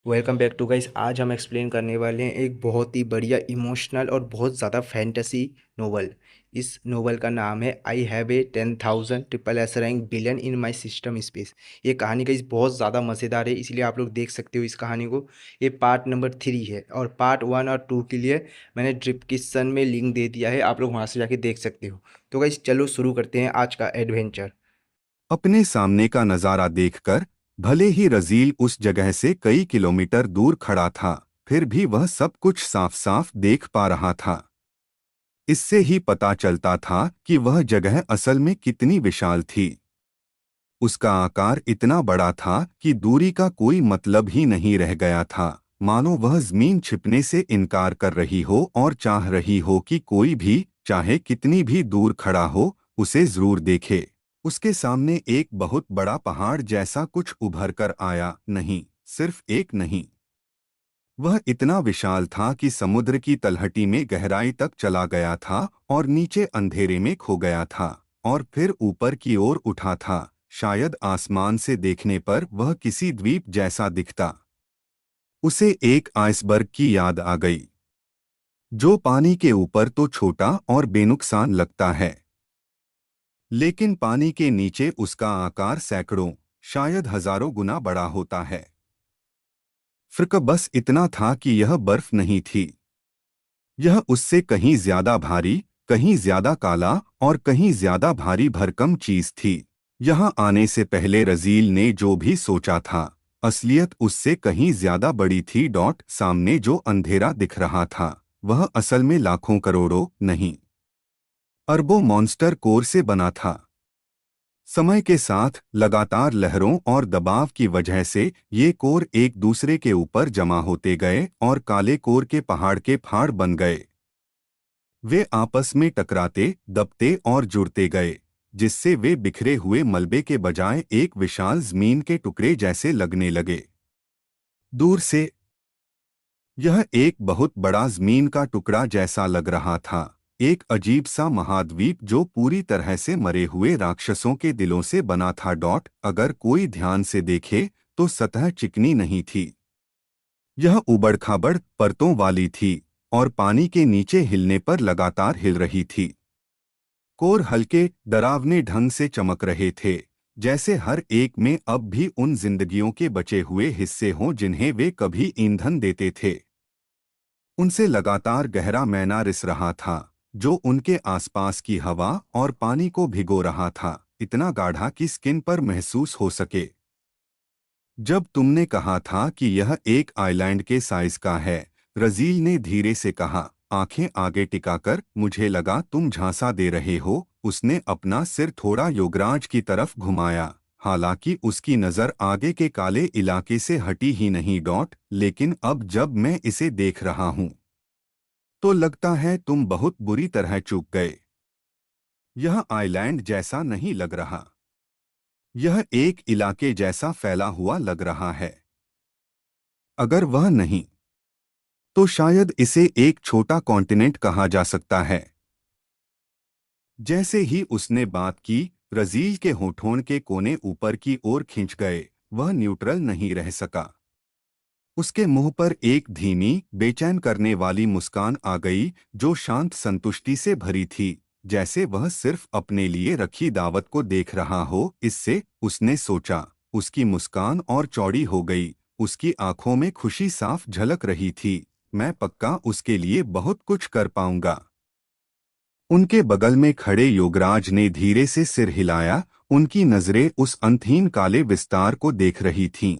Welcome back to guys. आज हम explain करने वाले हैं एक बहुत ही बढ़िया इमोशनल और बहुत ज़्यादा फैंटेसी नोवेल। इस नोवेल का नाम है I have a 10,000 triple S rank billion in my system space. ये कहानी गाइस बहुत ज़्यादा मज़ेदार है, इसलिए आप लोग देख सकते हो इस कहानी को। ये पार्ट नंबर 3 है और पार्ट 1 और 2 के लिए मैंने डिस्क्रिप्शन में लिंक दे दिया है, आप लोग वहाँ से जाके देख सकते हो। तो गाइस चलो शुरू करते हैं आज का एडवेंचर। अपने सामने का नजारा देखकर भले ही रजील उस जगह से कई किलोमीटर दूर खड़ा था, फिर भी वह सब कुछ साफ साफ देख पा रहा था। इससे ही पता चलता था कि वह जगह असल में कितनी विशाल थी। उसका आकार इतना बड़ा था कि दूरी का कोई मतलब ही नहीं रह गया था, मानो वह जमीन छिपने से इनकार कर रही हो और चाह रही हो कि कोई भी, चाहे कितनी भी दूर खड़ा हो, उसे जरूर देखे। उसके सामने एक बहुत बड़ा पहाड़ जैसा कुछ उभर कर आया, नहीं, सिर्फ एक नहीं, वह इतना विशाल था कि समुद्र की तलहटी में गहराई तक चला गया था और नीचे अंधेरे में खो गया था और फिर ऊपर की ओर उठा था। शायद आसमान से देखने पर वह किसी द्वीप जैसा दिखता। उसे एक आइसबर्ग की याद आ गई, जो पानी के ऊपर तो छोटा और बेनुकसान लगता है, लेकिन पानी के नीचे उसका आकार सैकड़ों, शायद हजारों गुना बड़ा होता है। फर्क बस इतना था कि यह बर्फ नहीं थी, यह उससे कहीं ज्यादा भारी, कहीं ज्यादा काला और कहीं ज्यादा भारी भरकम चीज थी। यहां आने से पहले रजील ने जो भी सोचा था, असलियत उससे कहीं ज्यादा बड़ी थी। सामने जो अंधेरा दिख रहा था, वह असल में लाखों करोड़ों नहीं, अरबों मॉन्स्टर कोर से बना था। समय के साथ लगातार लहरों और दबाव की वजह से ये कोर एक दूसरे के ऊपर जमा होते गए और काले कोर के पहाड़ के फाड़ बन गए। वे आपस में टकराते, दबते और जुड़ते गए, जिससे वे बिखरे हुए मलबे के बजाय एक विशाल जमीन के टुकड़े जैसे लगने लगे। दूर से यह एक बहुत बड़ा जमीन का टुकड़ा जैसा लग रहा था, एक अजीब सा महाद्वीप जो पूरी तरह से मरे हुए राक्षसों के दिलों से बना था। अगर कोई ध्यान से देखे तो सतह चिकनी नहीं थी, यह उबड़-खाबड़ परतों वाली थी और पानी के नीचे हिलने पर लगातार हिल रही थी। कोर हल्के, डरावने ढंग से चमक रहे थे, जैसे हर एक में अब भी उन जिंदगियों के बचे हुए हिस्से हों जिन्हें वे कभी ईंधन देते थे। उनसे लगातार गहरा मैना रिस रहा था, जो उनके आसपास की हवा और पानी को भिगो रहा था, इतना गाढ़ा कि स्किन पर महसूस हो सके। जब तुमने कहा था कि यह एक आइलैंड के साइज का है, रजील ने धीरे से कहा, आंखें आगे टिकाकर, मुझे लगा तुम झांसा दे रहे हो। उसने अपना सिर थोड़ा योगराज की तरफ घुमाया, हालांकि उसकी नज़र आगे के काले इलाके से हटी ही नहीं। लेकिन अब जब मैं इसे देख रहा हूं, तो लगता है तुम बहुत बुरी तरह चूक गए। यह आइलैंड जैसा नहीं लग रहा, यह एक इलाके जैसा फैला हुआ लग रहा है। अगर वह नहीं, तो शायद इसे एक छोटा कॉन्टिनेंट कहा जा सकता है। जैसे ही उसने बात की, रजील के होठों के कोने ऊपर की ओर खिंच गए। वह न्यूट्रल नहीं रह सका। उसके मुंह पर एक धीमी, बेचैन करने वाली मुस्कान आ गई, जो शांत संतुष्टि से भरी थी, जैसे वह सिर्फ अपने लिए रखी दावत को देख रहा हो। इससे, उसने सोचा, उसकी मुस्कान और चौड़ी हो गई, उसकी आंखों में खुशी साफ झलक रही थी। मैं पक्का उसके लिए बहुत कुछ कर पाऊंगा। उनके बगल में खड़े योगराज ने धीरे से सिर हिलाया, उनकी नजरें उस अंतहीन काले विस्तार को देख रही थीं।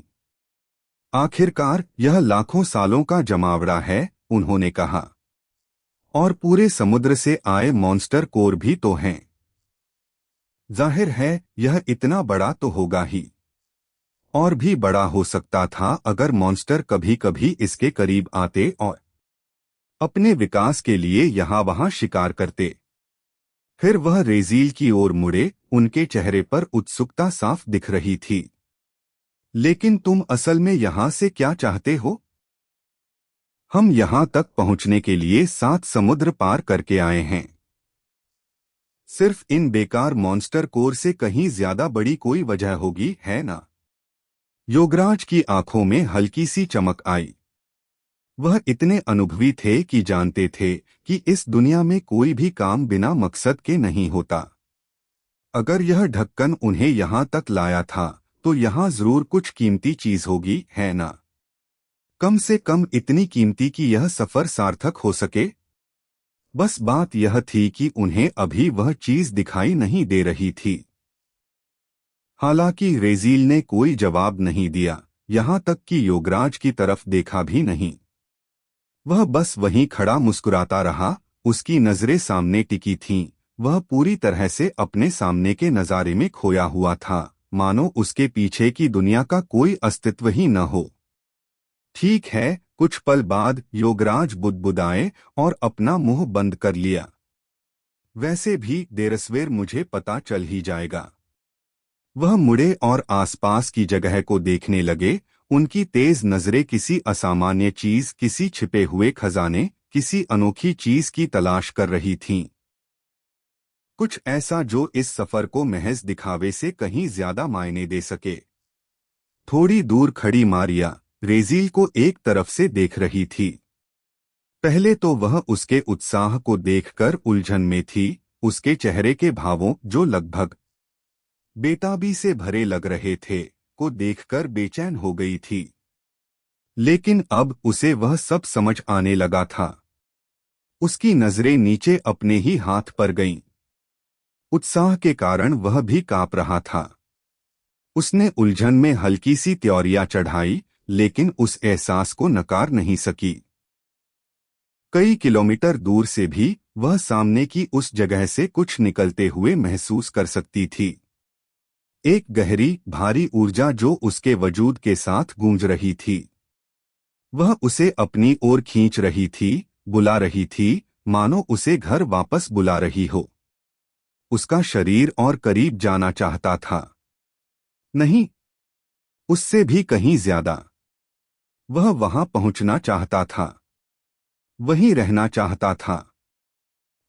आखिरकार यह लाखों सालों का जमावड़ा है, उन्होंने कहा, और पूरे समुद्र से आए मॉन्स्टर कोर भी तो हैं। जाहिर है यह इतना बड़ा तो होगा ही, और भी बड़ा हो सकता था अगर मॉन्स्टर कभी कभी इसके करीब आते और अपने विकास के लिए यहाँ वहाँ शिकार करते। फिर वह रेजील की ओर मुड़े, उनके चेहरे पर उत्सुकता साफ दिख रही थी। लेकिन तुम असल में यहाँ से क्या चाहते हो? हम यहाँ तक पहुँचने के लिए 7 समुद्र पार करके आए हैं। सिर्फ इन बेकार मॉन्स्टर कोर से कहीं ज्यादा बड़ी कोई वजह होगी, है ना? योगराज की आंखों में हल्की सी चमक आई। वह इतने अनुभवी थे कि जानते थे कि इस दुनिया में कोई भी काम बिना मकसद के नहीं होता। अगर यह ढक्कन उन्हें यहाँ तक लाया था तो यहाँ जरूर कुछ कीमती चीज होगी, है ना? कम से कम इतनी कीमती कि यह सफर सार्थक हो सके। बस बात यह थी कि उन्हें अभी वह चीज दिखाई नहीं दे रही थी। हालांकि रेजील ने कोई जवाब नहीं दिया, यहाँ तक कि योगराज की तरफ देखा भी नहीं। वह बस वहीं खड़ा मुस्कुराता रहा। उसकी नजरें सामने टिकी थीं। वह पूरी तरह से अपने सामने के नजारे में खोया हुआ था, मानो उसके पीछे की दुनिया का कोई अस्तित्व ही न हो। ठीक है, कुछ पल बाद योगराज बुदबुदाए और अपना मुंह बंद कर लिया। वैसे भी देरसवेर मुझे पता चल ही जाएगा। वह मुड़े और आसपास की जगह को देखने लगे। उनकी तेज नजरें किसी असामान्य चीज, किसी छिपे हुए खजाने, किसी अनोखी चीज की तलाश कर रही थीं। कुछ ऐसा जो इस सफर को महज दिखावे से कहीं ज्यादा मायने दे सके। थोड़ी दूर खड़ी मारिया रेजील को एक तरफ से देख रही थी। पहले तो वह उसके उत्साह को देखकर उलझन में थी, उसके चेहरे के भावों जो लगभग बेताबी से भरे लग रहे थे को देखकर बेचैन हो गई थी। लेकिन अब उसे वह सब समझ आने लगा था। उसकी नजरें नीचे अपने ही हाथ पर गईं। उत्साह के कारण वह भी कांप रहा था। उसने उलझन में हल्की सी त्योरियां चढ़ाई, लेकिन उस एहसास को नकार नहीं सकी। कई किलोमीटर दूर से भी वह सामने की उस जगह से कुछ निकलते हुए महसूस कर सकती थी। एक गहरी, भारी ऊर्जा जो उसके वजूद के साथ गूंज रही थी। वह उसे अपनी ओर खींच रही थी, बुला रही थी, मानो उसे घर वापस बुला रही हो। उसका शरीर और करीब जाना चाहता था। नहीं, उससे भी कहीं ज्यादा। वह वहां पहुंचना चाहता था। वहीं रहना चाहता था।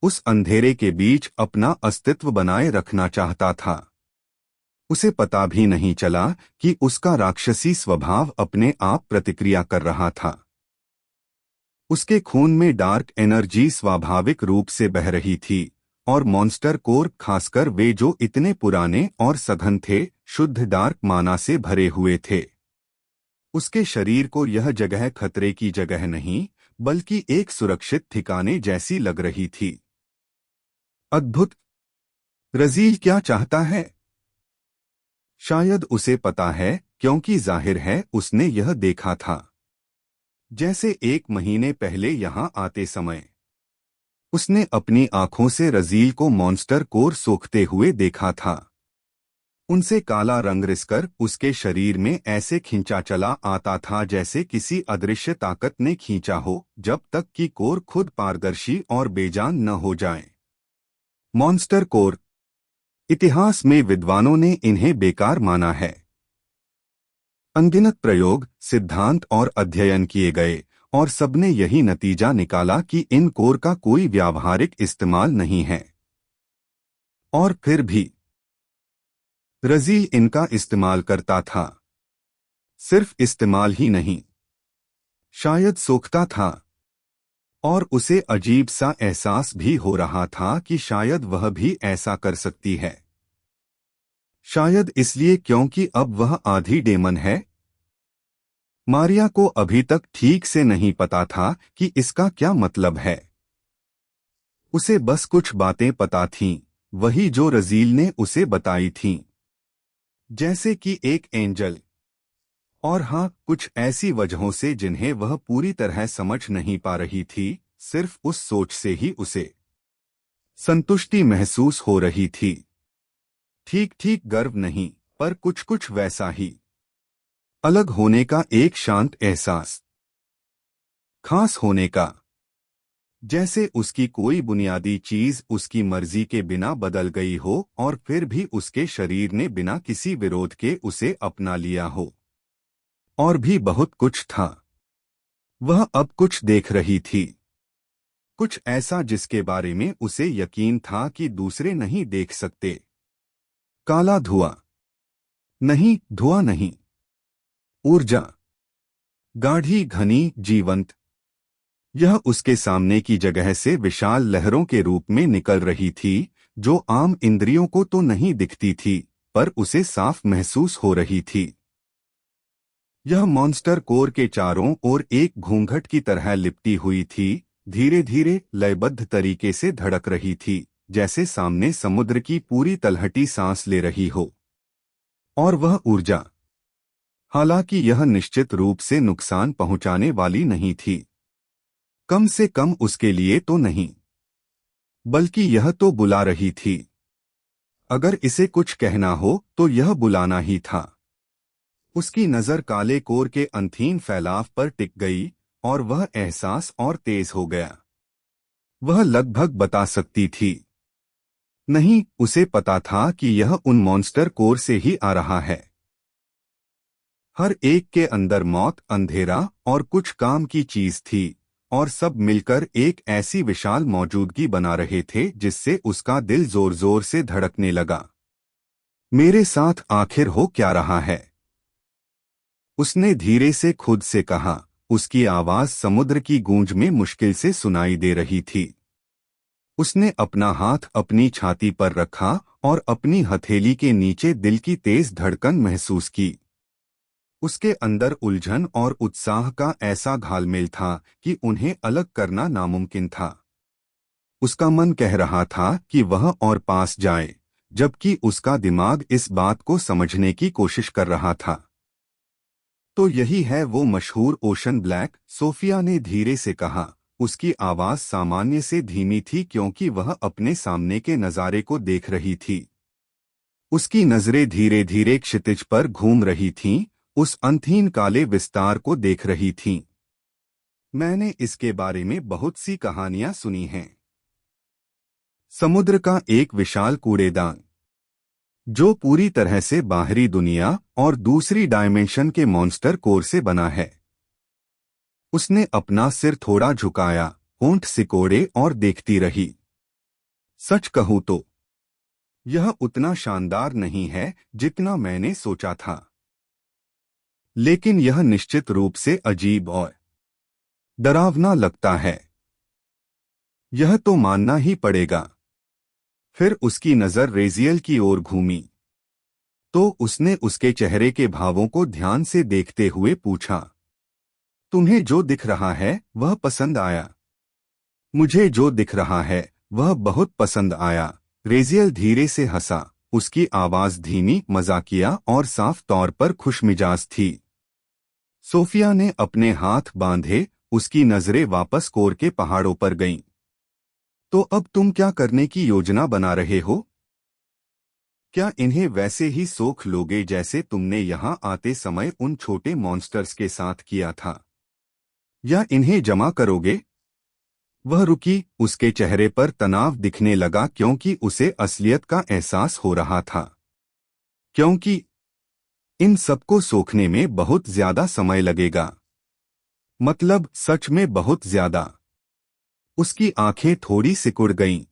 उस अंधेरे के बीच अपना अस्तित्व बनाए रखना चाहता था। उसे पता भी नहीं चला कि उसका राक्षसी स्वभाव अपने आप प्रतिक्रिया कर रहा था। उसके खून में डार्क एनर्जी स्वाभाविक रूप से बह रही थी, और मॉन्स्टर कोर, खासकर वे जो इतने पुराने और सघन थे, शुद्ध डार्क माना से भरे हुए थे। उसके शरीर को यह जगह खतरे की जगह नहीं, बल्कि एक सुरक्षित ठिकाने जैसी लग रही थी। अद्भुत। रजील क्या चाहता है? शायद उसे पता है, क्योंकि जाहिर है उसने यह देखा था। जैसे 1 महीने पहले यहां आते समय उसने अपनी आंखों से रजील को मॉन्स्टर कोर सोखते हुए देखा था। उनसे काला रंग रिसकर उसके शरीर में ऐसे खिंचा चला आता था जैसे किसी अदृश्य ताकत ने खींचा हो, जब तक कि कोर खुद पारदर्शी और बेजान न हो जाए। Monster core. इतिहास में विद्वानों ने इन्हें बेकार माना है। अनगिनत प्रयोग, सिद्धांत और अध्ययन किए गए, और सबने यही नतीजा निकाला कि इन कोर का कोई व्यावहारिक इस्तेमाल नहीं है। और फिर भी रजील इनका इस्तेमाल करता था। सिर्फ इस्तेमाल ही नहीं, शायद सोखता था। और उसे अजीब सा एहसास भी हो रहा था कि शायद वह भी ऐसा कर सकती है। शायद इसलिए क्योंकि अब वह आधी डेमन है। मारिया को अभी तक ठीक से नहीं पता था कि इसका क्या मतलब है। उसे बस कुछ बातें पता थीं, वही जो रजील ने उसे बताई थीं। जैसे कि एक एंजल। और हाँ, कुछ ऐसी वजहों से जिन्हें वह पूरी तरह समझ नहीं पा रही थी, सिर्फ उस सोच से ही उसे संतुष्टि महसूस हो रही थी। ठीक ठीक गर्व नहीं, पर कुछ कुछ वैसा ही। अलग होने का एक शांत एहसास। खास होने का। जैसे उसकी कोई बुनियादी चीज उसकी मर्जी के बिना बदल गई हो और फिर भी उसके शरीर ने बिना किसी विरोध के उसे अपना लिया हो। और भी बहुत कुछ था। वह अब कुछ देख रही थी। कुछ ऐसा जिसके बारे में उसे यकीन था कि दूसरे नहीं देख सकते। काला धुआं। नहीं, धुआं नहीं। ऊर्जा, गाढ़ी, घनी, जीवंत। यह उसके सामने की जगह से विशाल लहरों के रूप में निकल रही थी, जो आम इंद्रियों को तो नहीं दिखती थी, पर उसे साफ महसूस हो रही थी। यह मॉन्स्टर कोर के चारों ओर एक घूंघट की तरह लिपटी हुई थी, धीरे धीरे लयबद्ध तरीके से धड़क रही थी, जैसे सामने समुद्र की पूरी तलहटी सांस ले रही हो। और वह ऊर्जा, हालांकि यह निश्चित रूप से नुकसान पहुंचाने वाली नहीं थी, कम से कम उसके लिए तो नहीं, बल्कि यह तो बुला रही थी। अगर इसे कुछ कहना हो तो यह बुलाना ही था। उसकी नजर काले कोर के अंतहीन फैलाव पर टिक गई, और वह एहसास और तेज हो गया। वह लगभग बता सकती थी। नहीं, उसे पता था कि यह उन मॉन्स्टर कोर से ही आ रहा है। हर एक के अंदर मौत, अंधेरा और कुछ काम की चीज थी, और सब मिलकर एक ऐसी विशाल मौजूदगी बना रहे थे जिससे उसका दिल जोर जोर से धड़कने लगा। मेरे साथ आखिर हो क्या रहा है? उसने धीरे से खुद से कहा। उसकी आवाज समुद्र की गूंज में मुश्किल से सुनाई दे रही थी। उसने अपना हाथ अपनी छाती पर रखा और अपनी हथेली के नीचे दिल की तेज धड़कन महसूस की। उसके अंदर उलझन और उत्साह का ऐसा घालमेल था कि उन्हें अलग करना नामुमकिन था। उसका मन कह रहा था कि वह और पास जाए, जबकि उसका दिमाग इस बात को समझने की कोशिश कर रहा था। तो यही है वो मशहूर ओशन ब्लैक, सोफिया ने धीरे से कहा। उसकी आवाज सामान्य से धीमी थी क्योंकि वह अपने सामने के नज़ारे को देख रही थी। उसकी नजरें धीरे धीरे क्षितिज पर घूम रही थीं, उस अंतहीन काले विस्तार को देख रही थीं। मैंने इसके बारे में बहुत सी कहानियां सुनी हैं। समुद्र का एक विशाल कूड़ेदान, जो पूरी तरह से बाहरी दुनिया और दूसरी डायमेंशन के मॉन्स्टर कोर से बना है। उसने अपना सिर थोड़ा झुकाया, होंठ सिकोड़े और देखती रही। सच कहूं तो यह उतना शानदार नहीं है जितना मैंने सोचा था, लेकिन यह निश्चित रूप से अजीब और डरावना लगता है। यह तो मानना ही पड़ेगा। फिर उसकी नजर रेजियल की ओर घूमी, तो उसने उसके चेहरे के भावों को ध्यान से देखते हुए पूछा, तुम्हें जो दिख रहा है वह पसंद आया? मुझे जो दिख रहा है वह बहुत पसंद आया। रेजियल धीरे से हंसा। उसकी आवाज धीमी, मजाकिया और साफ तौर पर खुशमिजाज थी। सोफिया ने अपने हाथ बांधे। उसकी नजरें वापस कोर के पहाड़ों पर गईं। तो अब तुम क्या करने की योजना बना रहे हो? क्या इन्हें वैसे ही सोख लोगे जैसे तुमने यहाँ आते समय उन छोटे मॉन्स्टर्स के साथ किया था, या इन्हें जमा करोगे? वह रुकी। उसके चेहरे पर तनाव दिखने लगा क्योंकि उसे असलियत का एहसास हो रहा था। क्योंकि इन सबको सोखने में बहुत ज्यादा समय लगेगा। मतलब सच में बहुत ज्यादा। उसकी आंखें थोड़ी सिकुड़ गईं।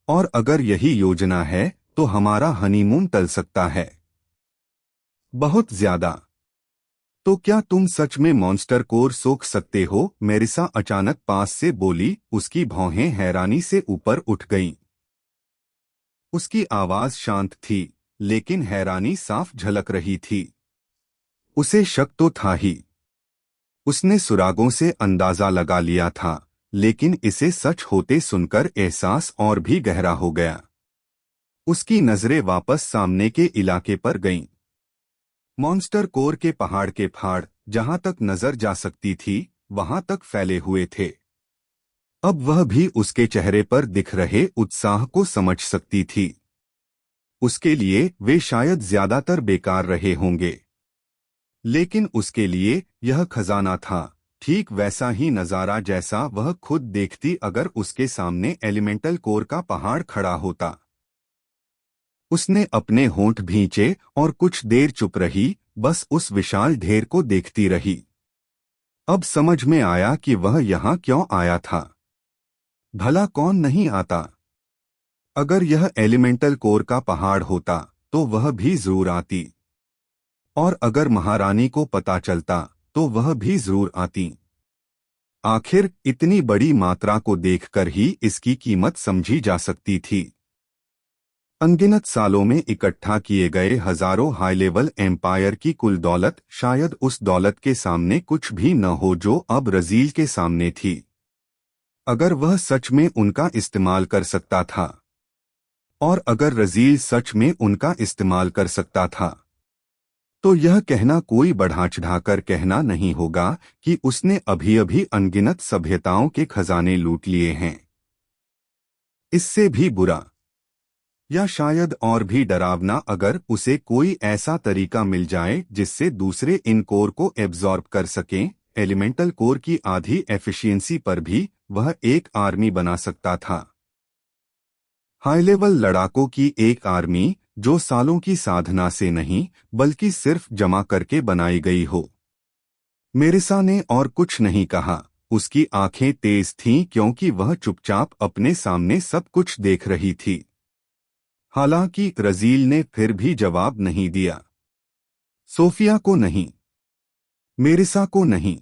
और अगर यही योजना है तो हमारा हनीमून टल सकता है। बहुत ज्यादा। तो क्या तुम सच में मॉन्स्टर कोर सोख सकते हो? मेरिसा अचानक पास से बोली। उसकी भौहें हैरानी से ऊपर उठ गईं। उसकी आवाज शांत थी, लेकिन हैरानी साफ झलक रही थी। उसे शक तो था ही। उसने सुरागों से अंदाजा लगा लिया था, लेकिन इसे सच होते सुनकर एहसास और भी गहरा हो गया। उसकी नजरें वापस सामने के इलाके पर गईं। मॉन्स्टर कोर के पहाड़ के फाड़, जहां तक नजर जा सकती थी, वहां तक फैले हुए थे। अब वह भी उसके चेहरे पर दिख रहे उत्साह को समझ सकती थी। उसके लिए वे शायद ज्यादातर बेकार रहे होंगे, लेकिन उसके लिए यह खजाना था, ठीक वैसा ही नजारा जैसा वह खुद देखती अगर उसके सामने एलिमेंटल कोर का पहाड़ खड़ा होता। उसने अपने होंठ भींचे और कुछ देर चुप रही, बस उस विशाल ढेर को देखती रही। अब समझ में आया कि वह यहाँ क्यों आया था। भला कौन नहीं आता? अगर यह एलिमेंटल कोर का पहाड़ होता तो वह भी जरूर आती। और अगर महारानी को पता चलता तो वह भी जरूर आती। आखिर इतनी बड़ी मात्रा को देखकर ही इसकी कीमत समझी जा सकती थी। अनगिनत सालों में इकट्ठा किए गए हजारों हाई लेवल एम्पायर की कुल दौलत शायद उस दौलत के सामने कुछ भी न हो जो अब रजील के सामने थी। अगर वह सच में उनका इस्तेमाल कर सकता था, और अगर रजील सच में उनका इस्तेमाल कर सकता था, तो यह कहना कोई बढ़ा चढ़ाकर कहना नहीं होगा कि उसने अभी अभी अनगिनत सभ्यताओं के खजाने लूट लिए हैं। इससे भी बुरा, या शायद और भी डरावना, अगर उसे कोई ऐसा तरीका मिल जाए जिससे दूसरे इन कोर को एब्जॉर्ब कर सकें। एलिमेंटल कोर की आधी एफिशिएंसी पर भी वह एक आर्मी बना सकता था। हाई लेवल लड़ाकों की एक आर्मी जो सालों की साधना से नहीं बल्कि सिर्फ जमा करके बनाई गई हो। मेरिसा ने और कुछ नहीं कहा। उसकी आंखें तेज थीं क्योंकि वह चुपचाप अपने सामने सब कुछ देख रही थी। हालांकि रजील ने फिर भी जवाब नहीं दिया। सोफिया को नहीं, मेरिसा को नहीं,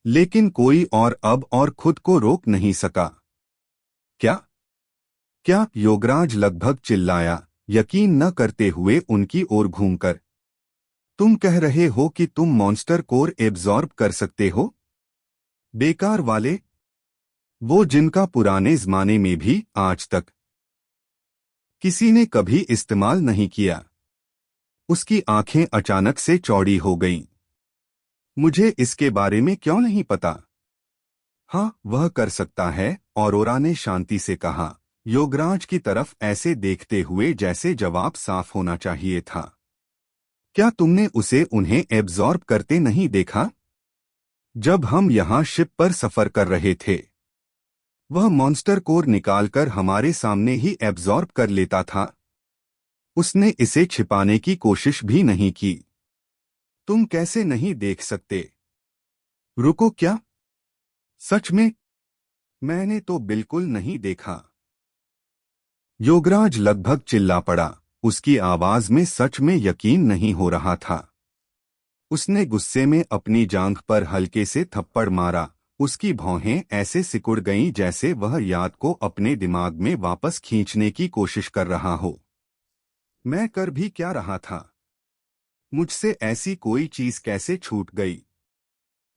लेकिन कोई और अब और खुद को रोक नहीं सका। क्या क्या योगराज लगभग चिल्लाया, यकीन न करते हुए उनकी ओर घूमकर। तुम कह रहे हो कि तुम मॉन्स्टर कोर एब्जॉर्ब कर सकते हो? बेकार वाले, वो जिनका पुराने जमाने में भी आज तक किसी ने कभी इस्तेमाल नहीं किया। उसकी आंखें अचानक से चौड़ी हो गईं। मुझे इसके बारे में क्यों नहीं पता? हाँ, वह कर सकता है, औरोरा ने शांति से कहा, योगराज की तरफ ऐसे देखते हुए जैसे जवाब साफ होना चाहिए था। क्या तुमने उसे उन्हें एब्जॉर्ब करते नहीं देखा? जब हम यहाँ शिप पर सफर कर रहे थे, वह मॉन्स्टर कोर निकालकर हमारे सामने ही एब्जॉर्ब कर लेता था। उसने इसे छिपाने की कोशिश भी नहीं की। तुम कैसे नहीं देख सकते? रुको, क्या? सच में? मैंने तो बिल्कुल नहीं देखा। योगराज लगभग चिल्ला पड़ा। उसकी आवाज में सच में यकीन नहीं हो रहा था। उसने गुस्से में अपनी जांघ पर हल्के से थप्पड़ मारा। उसकी भौहें ऐसे सिकुड़ गईं जैसे वह याद को अपने दिमाग में वापस खींचने की कोशिश कर रहा हो। मैं कर भी क्या रहा था? मुझसे ऐसी कोई चीज कैसे छूट गई?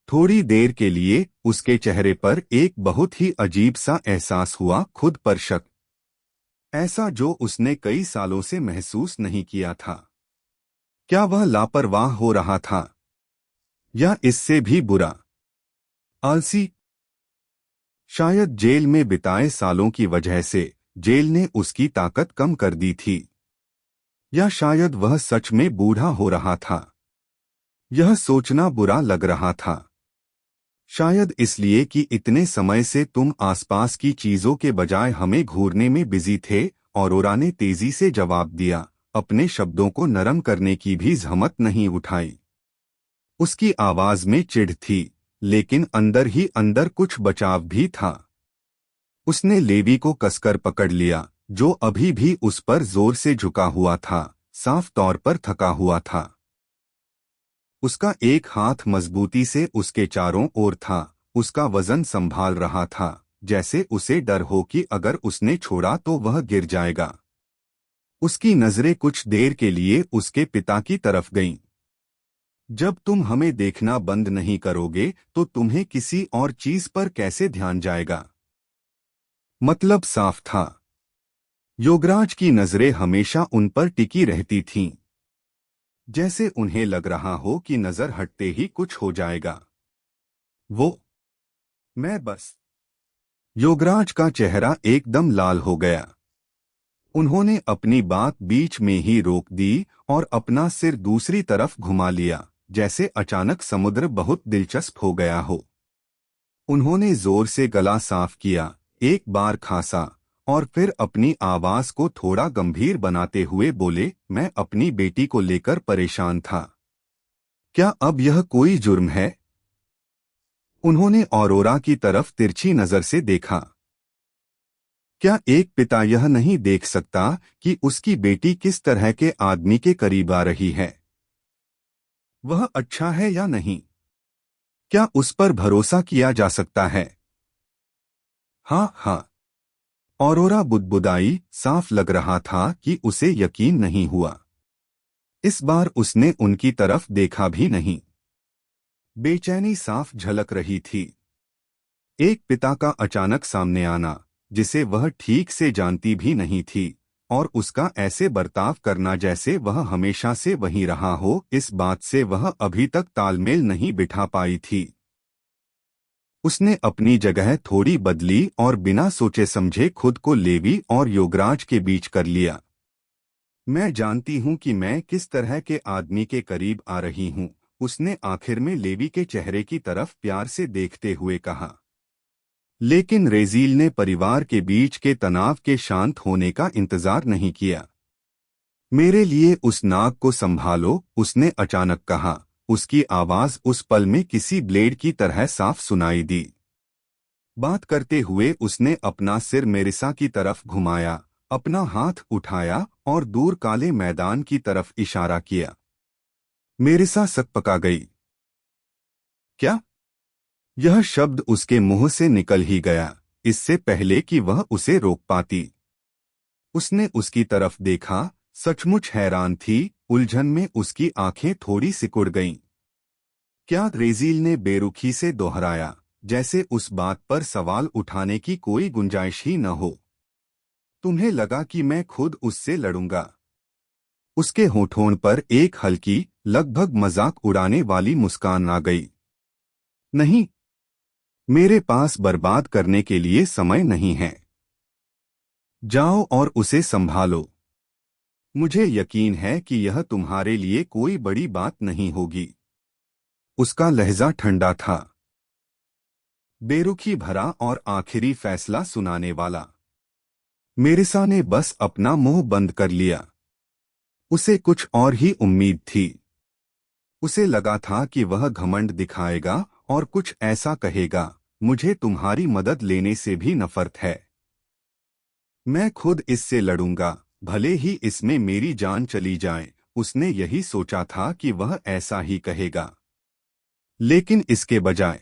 थोड़ी देर के लिए उसके चेहरे पर एक बहुत ही अजीब सा एहसास हुआ, खुद पर शक। ऐसा जो उसने कई सालों से महसूस नहीं किया था। क्या वह लापरवाह हो रहा था? या इससे भी बुरा, आलसी? शायद जेल में बिताए सालों की वजह से जेल ने उसकी ताकत कम कर दी थी। या शायद वह सच में बूढ़ा हो रहा था। यह सोचना बुरा लग रहा था। शायद इसलिए कि इतने समय से तुम आसपास की चीजों के बजाय हमें घूरने में बिजी थे। औरोरा ने तेजी से जवाब दिया, अपने शब्दों को नरम करने की भी जहमत नहीं उठाई। उसकी आवाज में चिढ़ थी, लेकिन अंदर ही अंदर कुछ बचाव भी था। उसने लेवी को कसकर पकड़ लिया, जो अभी भी उस पर जोर से झुका हुआ था, साफ तौर पर थका हुआ था। उसका एक हाथ मजबूती से उसके चारों ओर था। उसका वजन संभाल रहा था, जैसे उसे डर हो कि अगर उसने छोड़ा तो वह गिर जाएगा। उसकी नजरें कुछ देर के लिए उसके पिता की तरफ गईं। जब तुम हमें देखना बंद नहीं करोगे तो तुम्हें किसी और चीज पर कैसे ध्यान जाएगा? मतलब साफ था। योगराज की नजरें हमेशा उन पर टिकी रहती थीं, जैसे उन्हें लग रहा हो कि नजर हटते ही कुछ हो जाएगा। वो, मैं बस। योगराज का चेहरा एकदम लाल हो गया। उन्होंने अपनी बात बीच में ही रोक दी और अपना सिर दूसरी तरफ घुमा लिया, जैसे अचानक समुद्र बहुत दिलचस्प हो गया हो। उन्होंने जोर से गला साफ किया, एक बार खांसा, और फिर अपनी आवाज को थोड़ा गंभीर बनाते हुए बोले, मैं अपनी बेटी को लेकर परेशान था। क्या अब यह कोई जुर्म है? उन्होंने औरोरा की तरफ तिरछी नजर से देखा। क्या एक पिता यह नहीं देख सकता कि उसकी बेटी किस तरह के आदमी के करीब आ रही है? वह अच्छा है या नहीं? क्या उस पर भरोसा किया जा सकता है? हाँ हाँ। ऑरोरा बुदबुदाई, साफ लग रहा था कि उसे यकीन नहीं हुआ। इस बार उसने उनकी तरफ देखा भी नहीं। बेचैनी साफ झलक रही थी। एक पिता का अचानक सामने आना, जिसे वह ठीक से जानती भी नहीं थी, और उसका ऐसे बर्ताव करना जैसे वह हमेशा से वहीं रहा हो, इस बात से वह अभी तक तालमेल नहीं बिठा पाई थी। उसने अपनी जगह थोड़ी बदली और बिना सोचे समझे खुद को लेवी और योगराज के बीच कर लिया। मैं जानती हूं कि मैं किस तरह के आदमी के करीब आ रही हूं, उसने आखिर में लेवी के चेहरे की तरफ प्यार से देखते हुए कहा। लेकिन रेजील ने परिवार के बीच के तनाव के शांत होने का इंतजार नहीं किया। मेरे लिए उस नाग को संभालो, उसने अचानक कहा। उसकी आवाज उस पल में किसी ब्लेड की तरह साफ सुनाई दी। बात करते हुए उसने अपना सिर मेरिसा की तरफ घुमाया, अपना हाथ उठाया और दूर काले मैदान की तरफ इशारा किया। मेरिसा सकपका गई। क्या? यह शब्द उसके मुंह से निकल ही गया, इससे पहले कि वह उसे रोक पाती। उसने उसकी तरफ देखा, सचमुच हैरान थी, उलझन में उसकी आंखें थोड़ी सिकुड़ गईं। क्या? रेजील ने बेरुखी से दोहराया, जैसे उस बात पर सवाल उठाने की कोई गुंजाइश ही न हो। तुम्हें लगा कि मैं खुद उससे लड़ूंगा? उसके होठों पर एक हल्की, लगभग मजाक उड़ाने वाली मुस्कान आ गई। नहीं, मेरे पास बर्बाद करने के लिए समय नहीं है। जाओ और उसे संभालो। मुझे यकीन है कि यह तुम्हारे लिए कोई बड़ी बात नहीं होगी। उसका लहजा ठंडा था, बेरुखी भरा और आखिरी फैसला सुनाने वाला। मेरिसा ने बस अपना मुंह बंद कर लिया। उसे कुछ और ही उम्मीद थी। उसे लगा था कि वह घमंड दिखाएगा और कुछ ऐसा कहेगा, मुझे तुम्हारी मदद लेने से भी नफरत है। मैं खुद इससे लड़ूंगा, भले ही इसमें मेरी जान चली जाए। उसने यही सोचा था कि वह ऐसा ही कहेगा। लेकिन इसके बजाय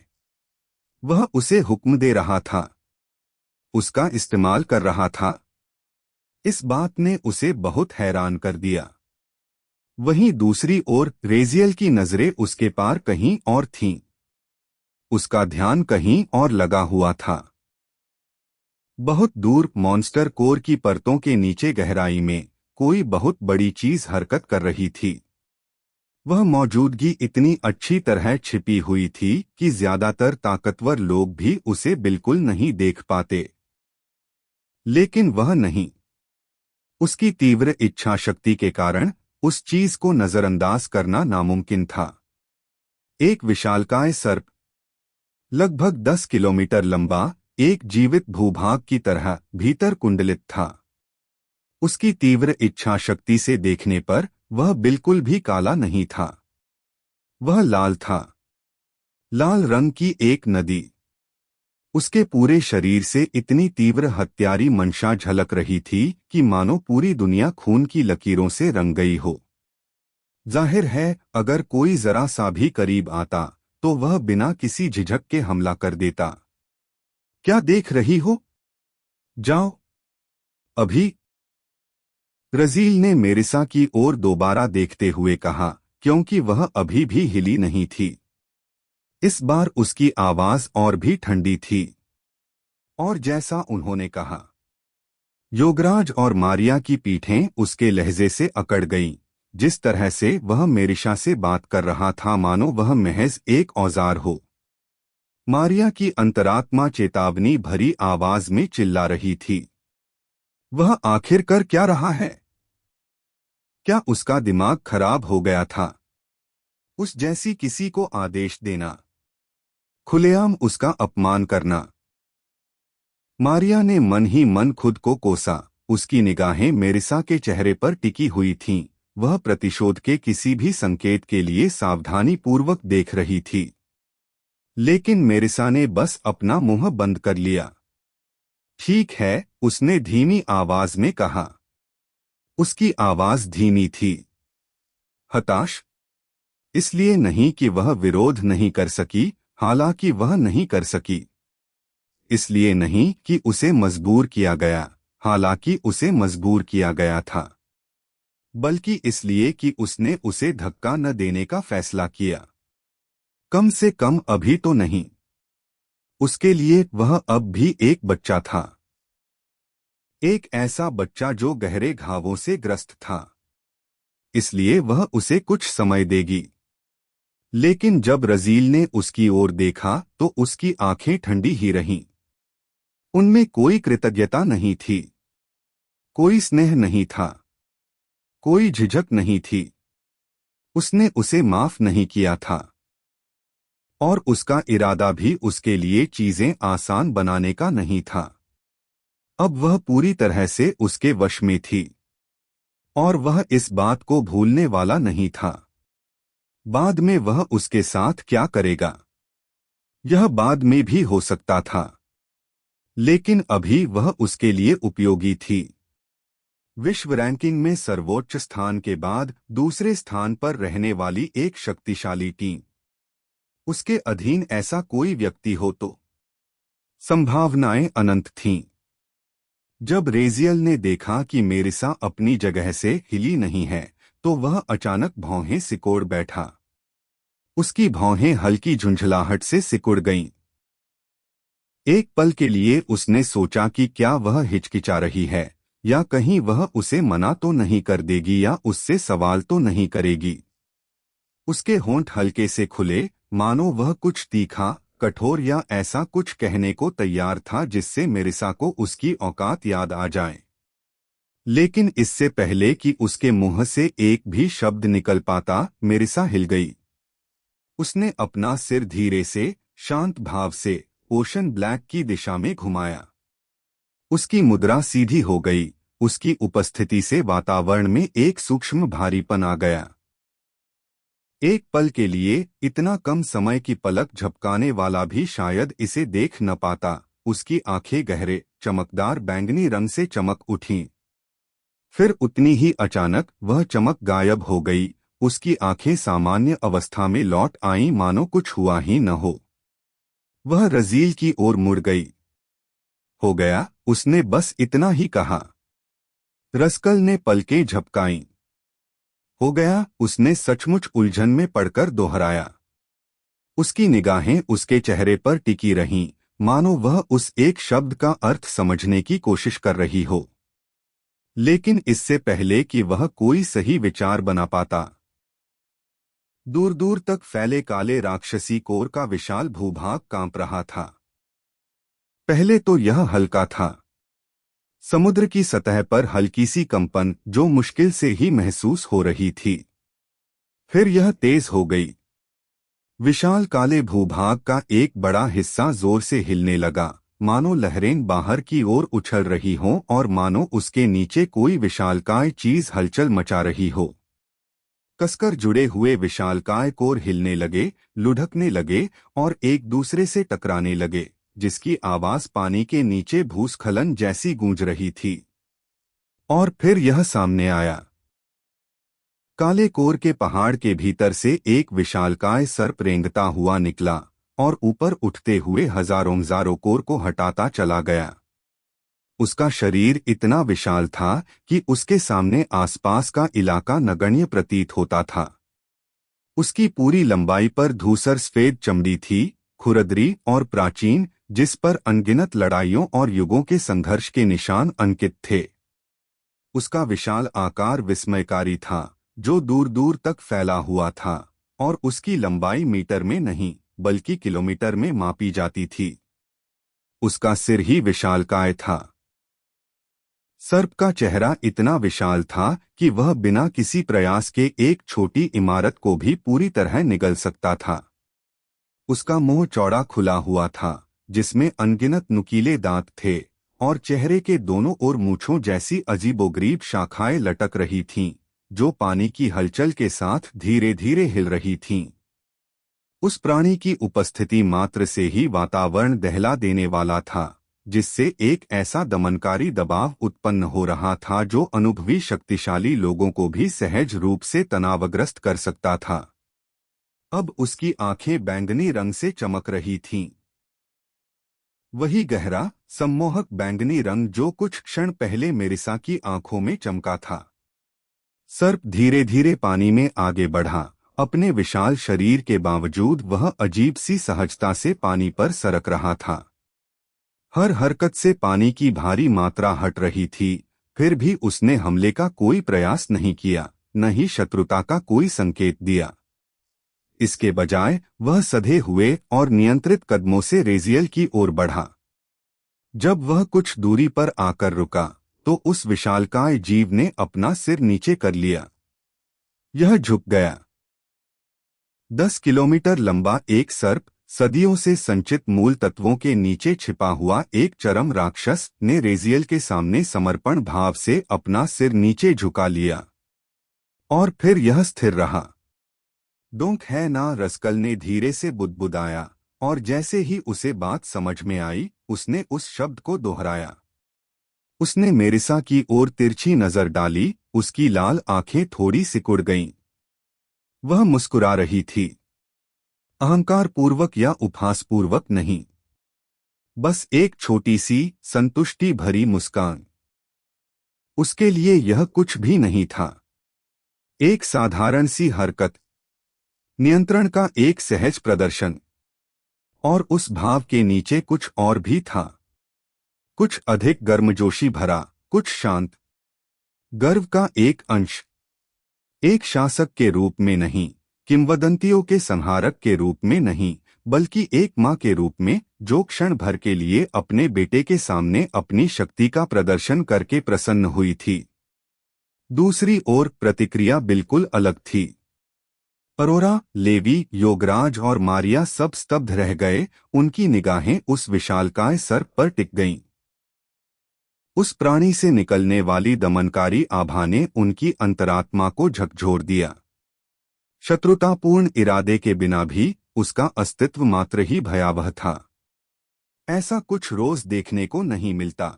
वह उसे हुक्म दे रहा था, उसका इस्तेमाल कर रहा था। इस बात ने उसे बहुत हैरान कर दिया। वहीं दूसरी ओर रेजियल की नजरें उसके पार कहीं और थीं। उसका ध्यान कहीं और लगा हुआ था। बहुत दूर मॉन्स्टर कोर की परतों के नीचे गहराई में कोई बहुत बड़ी चीज हरकत कर रही थी। वह मौजूदगी इतनी अच्छी तरह छिपी हुई थी कि ज्यादातर ताकतवर लोग भी उसे बिल्कुल नहीं देख पाते। लेकिन वह नहीं। उसकी तीव्र इच्छा शक्ति के कारण उस चीज को नजरअंदाज करना नामुमकिन था। एक विशालकाय सर्प, लगभग 10 किलोमीटर लंबा, एक जीवित भूभाग की तरह भीतर कुंडलित था। उसकी तीव्र इच्छा शक्ति से देखने पर वह बिल्कुल भी काला नहीं था। वह लाल था, लाल रंग की एक नदी। उसके पूरे शरीर से इतनी तीव्र हत्यारी मंशा झलक रही थी कि मानो पूरी दुनिया खून की लकीरों से रंग गई हो। जाहिर है, अगर कोई जरा सा भी करीब आता तो वह बिना किसी झिझक के हमला कर देता। क्या देख रही हो? जाओ अभी। रजील ने मेरिसा की ओर दोबारा देखते हुए कहा, क्योंकि वह अभी भी हिली नहीं थी। इस बार उसकी आवाज और भी ठंडी थी। और जैसा उन्होंने कहा, योगराज और मारिया की पीठें उसके लहजे से अकड़ गईं। जिस तरह से वह मेरिशा से बात कर रहा था मानो वह महज एक औजार हो। मारिया की अंतरात्मा चेतावनी भरी आवाज में चिल्ला रही थी। वह आखिर कर क्या रहा है? क्या उसका दिमाग खराब हो गया था? उस जैसी किसी को आदेश देना, खुलेआम उसका अपमान करना। मारिया ने मन ही मन खुद को कोसा। उसकी निगाहें मेरिसा के चेहरे पर टिकी हुई थीं। वह प्रतिशोध के किसी भी संकेत के लिए सावधानी पूर्वक देख रही थी। लेकिन मेरिसा ने बस अपना मुंह बंद कर लिया। ठीक है, उसने धीमी आवाज में कहा। उसकी आवाज धीमी थी, हताश, इसलिए नहीं कि वह विरोध नहीं कर सकी, हालांकि वह नहीं कर सकी। इसलिए नहीं कि उसे मजबूर किया गया, हालांकि उसे मजबूर किया गया था, बल्कि इसलिए कि उसने उसे धक्का न देने का फैसला किया। कम से कम अभी तो नहीं। उसके लिए वह अब भी एक बच्चा था, एक ऐसा बच्चा जो गहरे घावों से ग्रस्त था। इसलिए वह उसे कुछ समय देगी। लेकिन जब रजील ने उसकी ओर देखा तो उसकी आंखें ठंडी ही रहीं। उनमें कोई कृतज्ञता नहीं थी, कोई स्नेह नहीं था, कोई झिझक नहीं थी। उसने उसे माफ नहीं किया था, और उसका इरादा भी उसके लिए चीजें आसान बनाने का नहीं था। अब वह पूरी तरह से उसके वश में थी, और वह इस बात को भूलने वाला नहीं था। बाद में वह उसके साथ क्या करेगा, यह बाद में भी हो सकता था, लेकिन अभी वह उसके लिए उपयोगी थी। विश्व रैंकिंग में सर्वोच्च स्थान के बाद दूसरे स्थान पर रहने वाली एक शक्तिशाली टीम। उसके अधीन ऐसा कोई व्यक्ति हो तो संभावनाएं अनंत थीं। जब रेजियल ने देखा कि मेरिसा अपनी जगह से हिली नहीं है, तो वह अचानक भौहें सिकोड़ बैठा। उसकी भौहें हल्की झुंझलाहट से सिकुड़ गईं। एक पल के लिए उसने सोचा कि क्या वह हिचकिचा रही है, या कहीं वह उसे मना तो नहीं कर देगी या उससे सवाल तो नहीं करेगी। उसके होंठ हल्के से खुले, मानो वह कुछ तीखा, कठोर या ऐसा कुछ कहने को तैयार था जिससे मेरिसा को उसकी औकात याद आ जाए। लेकिन इससे पहले कि उसके मुंह से एक भी शब्द निकल पाता, मेरिसा हिल गई। उसने अपना सिर धीरे से, शांत भाव से ओशन ब्लैक की दिशा में घुमाया। उसकी मुद्रा सीधी हो गई। उसकी उपस्थिति से वातावरण में एक सूक्ष्म भारीपन आ गया। एक पल के लिए, इतना कम समय की पलक झपकाने वाला भी शायद इसे देख न पाता, उसकी आंखें गहरे, चमकदार बैंगनी रंग से चमक उठीं। फिर उतनी ही अचानक वह चमक गायब हो गई। उसकी आंखें सामान्य अवस्था में लौट आईं, मानो कुछ हुआ ही न हो। वह रजील की ओर मुड़ गई। हो गया, उसने बस इतना ही कहा। रस्कल ने पलकें झपकाईं। हो गया, उसने सचमुच उलझन में पड़कर दोहराया। उसकी निगाहें उसके चेहरे पर टिकी रहीं, मानो वह उस एक शब्द का अर्थ समझने की कोशिश कर रही हो। लेकिन इससे पहले कि वह कोई सही विचार बना पाता, दूर दूर तक फैले काले राक्षसी कोर का विशाल भूभाग कांप रहा था। पहले तो यह हल्का था, समुद्र की सतह पर हल्की सी कंपन जो मुश्किल से ही महसूस हो रही थी। फिर यह तेज हो गई। विशाल काले भूभाग का एक बड़ा हिस्सा जोर से हिलने लगा, मानो लहरें बाहर की ओर उछल रही हों और मानो उसके नीचे कोई विशालकाय चीज हलचल मचा रही हो। कसकर जुड़े हुए विशालकाय कोर हिलने लगे, लुढ़कने लगे और एक दूसरे से टकराने लगे, जिसकी आवाज पानी के नीचे भूस्खलन जैसी गूंज रही थी। और फिर यह सामने आया। काले कोर के पहाड़ के भीतर से एक विशालकाय सर्प रेंगता हुआ निकला और ऊपर उठते हुए हजारों कोर को हटाता चला गया। उसका शरीर इतना विशाल था कि उसके सामने आसपास का इलाका नगण्य प्रतीत होता था। उसकी पूरी लंबाई पर धूसर सफेद चमड़ी थी, खुरदरी और प्राचीन, जिस पर अनगिनत लड़ाइयों और युगों के संघर्ष के निशान अंकित थे। उसका विशाल आकार विस्मयकारी था, जो दूर दूर तक फैला हुआ था, और उसकी लंबाई मीटर में नहीं बल्कि किलोमीटर में मापी जाती थी। उसका सिर ही विशालकाय था। सर्प का चेहरा इतना विशाल था कि वह बिना किसी प्रयास के एक छोटी इमारत को भी पूरी तरह निगल सकता था। उसका मुंह चौड़ा खुला हुआ था, जिसमें अनगिनत नुकीले दांत थे, और चेहरे के दोनों ओर मूंछों जैसी अजीबोगरीब शाखाएं लटक रही थीं, जो पानी की हलचल के साथ धीरे धीरे हिल रही थीं। उस प्राणी की उपस्थिति मात्र से ही वातावरण दहला देने वाला था, जिससे एक ऐसा दमनकारी दबाव उत्पन्न हो रहा था जो अनुभवी शक्तिशाली लोगों को भी सहज रूप से तनावग्रस्त कर सकता था। अब उसकी आंखें बैंगनी रंग से चमक रही थीं। वही गहरा, सम्मोहक बैंगनी रंग जो कुछ क्षण पहले मेरिसा की आंखों में चमका था। सर्प धीरे धीरे पानी में आगे बढ़ा। अपने विशाल शरीर के बावजूद वह अजीब सी सहजता से पानी पर सरक रहा था। हर हरकत से पानी की भारी मात्रा हट रही थी। फिर भी उसने हमले का कोई प्रयास नहीं किया, न ही शत्रुता का कोई संकेत दिया। इसके बजाय वह सधे हुए और नियंत्रित कदमों से रेजियल की ओर बढ़ा। जब वह कुछ दूरी पर आकर रुका, तो उस विशालकाय जीव ने अपना सिर नीचे कर लिया। यह झुक गया। 10 किलोमीटर लंबा एक सर्प, सदियों से संचित मूल तत्वों के नीचे छिपा हुआ एक चरम राक्षस, ने रेजियल के सामने समर्पण भाव से अपना सिर नीचे झुका लिया। और फिर यह स्थिर रहा। डोंक है ना, रस्कल ने धीरे से बुदबुदाया, और जैसे ही उसे बात समझ में आई, उसने उस शब्द को दोहराया। उसने मेरिसा की ओर तिरछी नजर डाली। उसकी लाल आंखें थोड़ी सिकुड़ गईं। वह मुस्कुरा रही थी, अहंकार पूर्वक या उपहासपूर्वक नहीं, बस एक छोटी सी संतुष्टि भरी मुस्कान। उसके लिए यह कुछ भी नहीं था, एक साधारण सी हरकत, नियंत्रण का एक सहज प्रदर्शन। और उस भाव के नीचे कुछ और भी था, कुछ अधिक गर्मजोशी भरा, कुछ शांत, गर्व का एक अंश। एक शासक के रूप में नहीं, किंवदंतियों के संहारक के रूप में नहीं, बल्कि एक माँ के रूप में, जो क्षण भर के लिए अपने बेटे के सामने अपनी शक्ति का प्रदर्शन करके प्रसन्न हुई थी। दूसरी ओर प्रतिक्रिया बिल्कुल अलग थी। अरोरा, लेवी, योगराज और मारिया सब स्तब्ध रह गए। उनकी निगाहें उस विशालकाय सर्प पर टिक गईं। उस प्राणी से निकलने वाली दमनकारी आभा ने उनकी अंतरात्मा को झकझोर दिया। शत्रुतापूर्ण इरादे के बिना भी उसका अस्तित्व मात्र ही भयावह था। ऐसा कुछ रोज देखने को नहीं मिलता।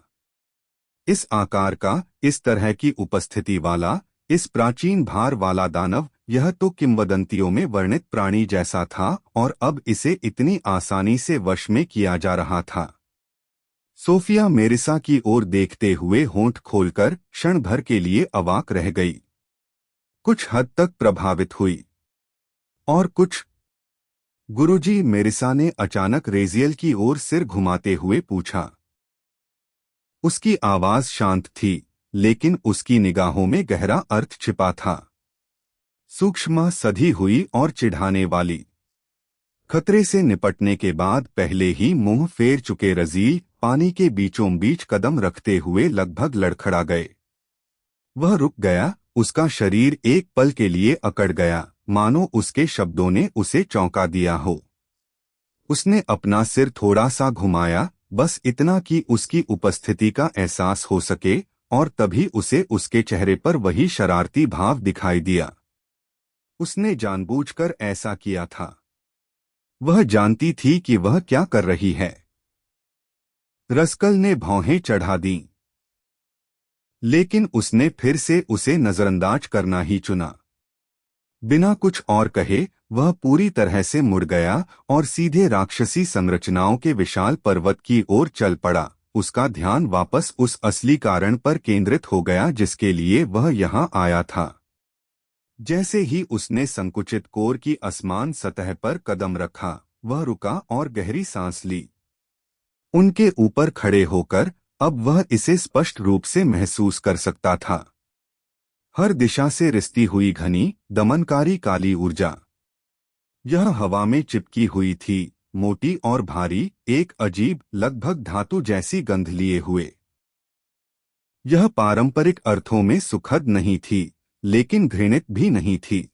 इस आकार का, इस तरह की उपस्थिति वाला, इस प्राचीन भार वाला दानव, यह तो किंवदंतियों में वर्णित प्राणी जैसा था, और अब इसे इतनी आसानी से वश में किया जा रहा था। सोफिया मेरिसा की ओर देखते हुए होंठ खोलकर क्षण भर के लिए अवाक रह गई। कुछ हद तक प्रभावित हुई, और कुछ। गुरुजी, मेरिसा ने अचानक रेजियल की ओर सिर घुमाते हुए पूछा। उसकी आवाज शांत थी, लेकिन उसकी निगाहों में गहरा अर्थ छिपा था। सूक्ष्म, सधी हुई और चिढ़ाने वाली। खतरे से निपटने के बाद पहले ही मुंह फेर चुके रजील पानी के बीचों बीच कदम रखते हुए लगभग लड़खड़ा गए। वह रुक गया। उसका शरीर एक पल के लिए अकड़ गया, मानो उसके शब्दों ने उसे चौंका दिया हो। उसने अपना सिर थोड़ा सा घुमाया, बस इतना कि उसकी उपस्थिति का एहसास हो सके, और तभी उसे उसके चेहरे पर वही शरारती भाव दिखाई दिया। उसने जानबूझकर ऐसा किया था। वह जानती थी कि वह क्या कर रही है। रस्कल ने भौहें चढ़ा दीं, लेकिन उसने फिर से उसे नजरअंदाज करना ही चुना। बिना कुछ और कहे वह पूरी तरह से मुड़ गया और सीधे राक्षसी संरचनाओं के विशाल पर्वत की ओर चल पड़ा। उसका ध्यान वापस उस असली कारण पर केंद्रित हो गया जिसके लिए वह यहाँ आया था। जैसे ही उसने संकुचित कोर की आसमान सतह पर कदम रखा, वह रुका और गहरी सांस ली। उनके ऊपर खड़े होकर अब वह इसे स्पष्ट रूप से महसूस कर सकता था। हर दिशा से रिसती हुई घनी, दमनकारी काली ऊर्जा। यह हवा में चिपकी हुई थी, मोटी और भारी, एक अजीब, लगभग धातु जैसी गंध लिए हुए। यह पारंपरिक अर्थों में सुखद नहीं थी, लेकिन घृणित भी नहीं थी।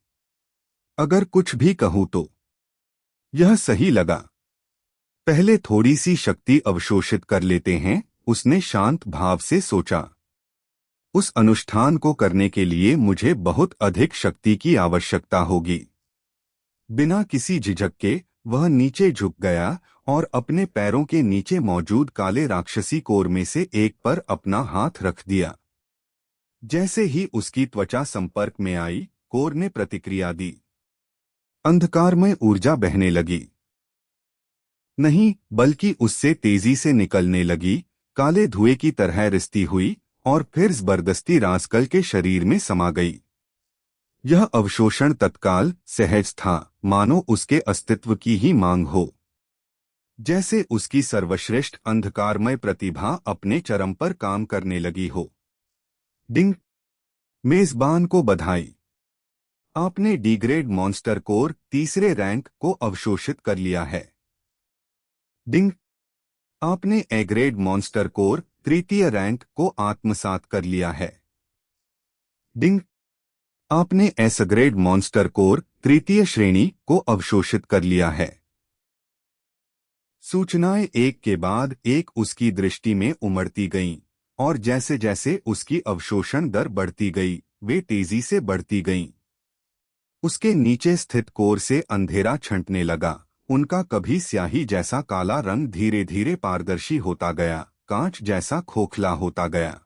अगर कुछ भी कहूं तो यह सही लगा। पहले थोड़ी सी शक्ति अवशोषित कर लेते हैं, उसने शांत भाव से सोचा। उस अनुष्ठान को करने के लिए मुझे बहुत अधिक शक्ति की आवश्यकता होगी। बिना किसी झिझक के वह नीचे झुक गया और अपने पैरों के नीचे मौजूद काले राक्षसी कोर में से एक पर अपना हाथ रख दिया। जैसे ही उसकी त्वचा संपर्क में आई, कोर ने प्रतिक्रिया दी। अंधकार में ऊर्जा बहने लगी, नहीं बल्कि उससे तेजी से निकलने लगी, काले धुएं की तरह रिसती हुई और फिर जबरदस्ती रास्कल के शरीर में समा गई। यह अवशोषण तत्काल सहज था, मानो उसके अस्तित्व की ही मांग हो, जैसे उसकी सर्वश्रेष्ठ अंधकारमय प्रतिभा अपने चरम पर काम करने लगी हो। डिंग। मेजबान को बधाई, आपने डिग्रेड मॉन्स्टर कोर तीसरे रैंक को अवशोषित कर लिया है। डिंग। आपने ए ग्रेड मॉन्स्टर कोर तृतीय रैंक को आत्मसात कर लिया है। डिंग। आपने एस ग्रेड मॉन्स्टर कोर तृतीय श्रेणी को अवशोषित कर लिया है। सूचनाएं एक के बाद एक उसकी दृष्टि में उमड़ती गईं, और जैसे जैसे उसकी अवशोषण दर बढ़ती गई, वे तेजी से बढ़ती गईं। उसके नीचे स्थित कोर से अंधेरा छंटने लगा, उनका कभी स्याही जैसा काला रंग धीरे धीरे पारदर्शी होता गया, कांच जैसा खोखला होता गया।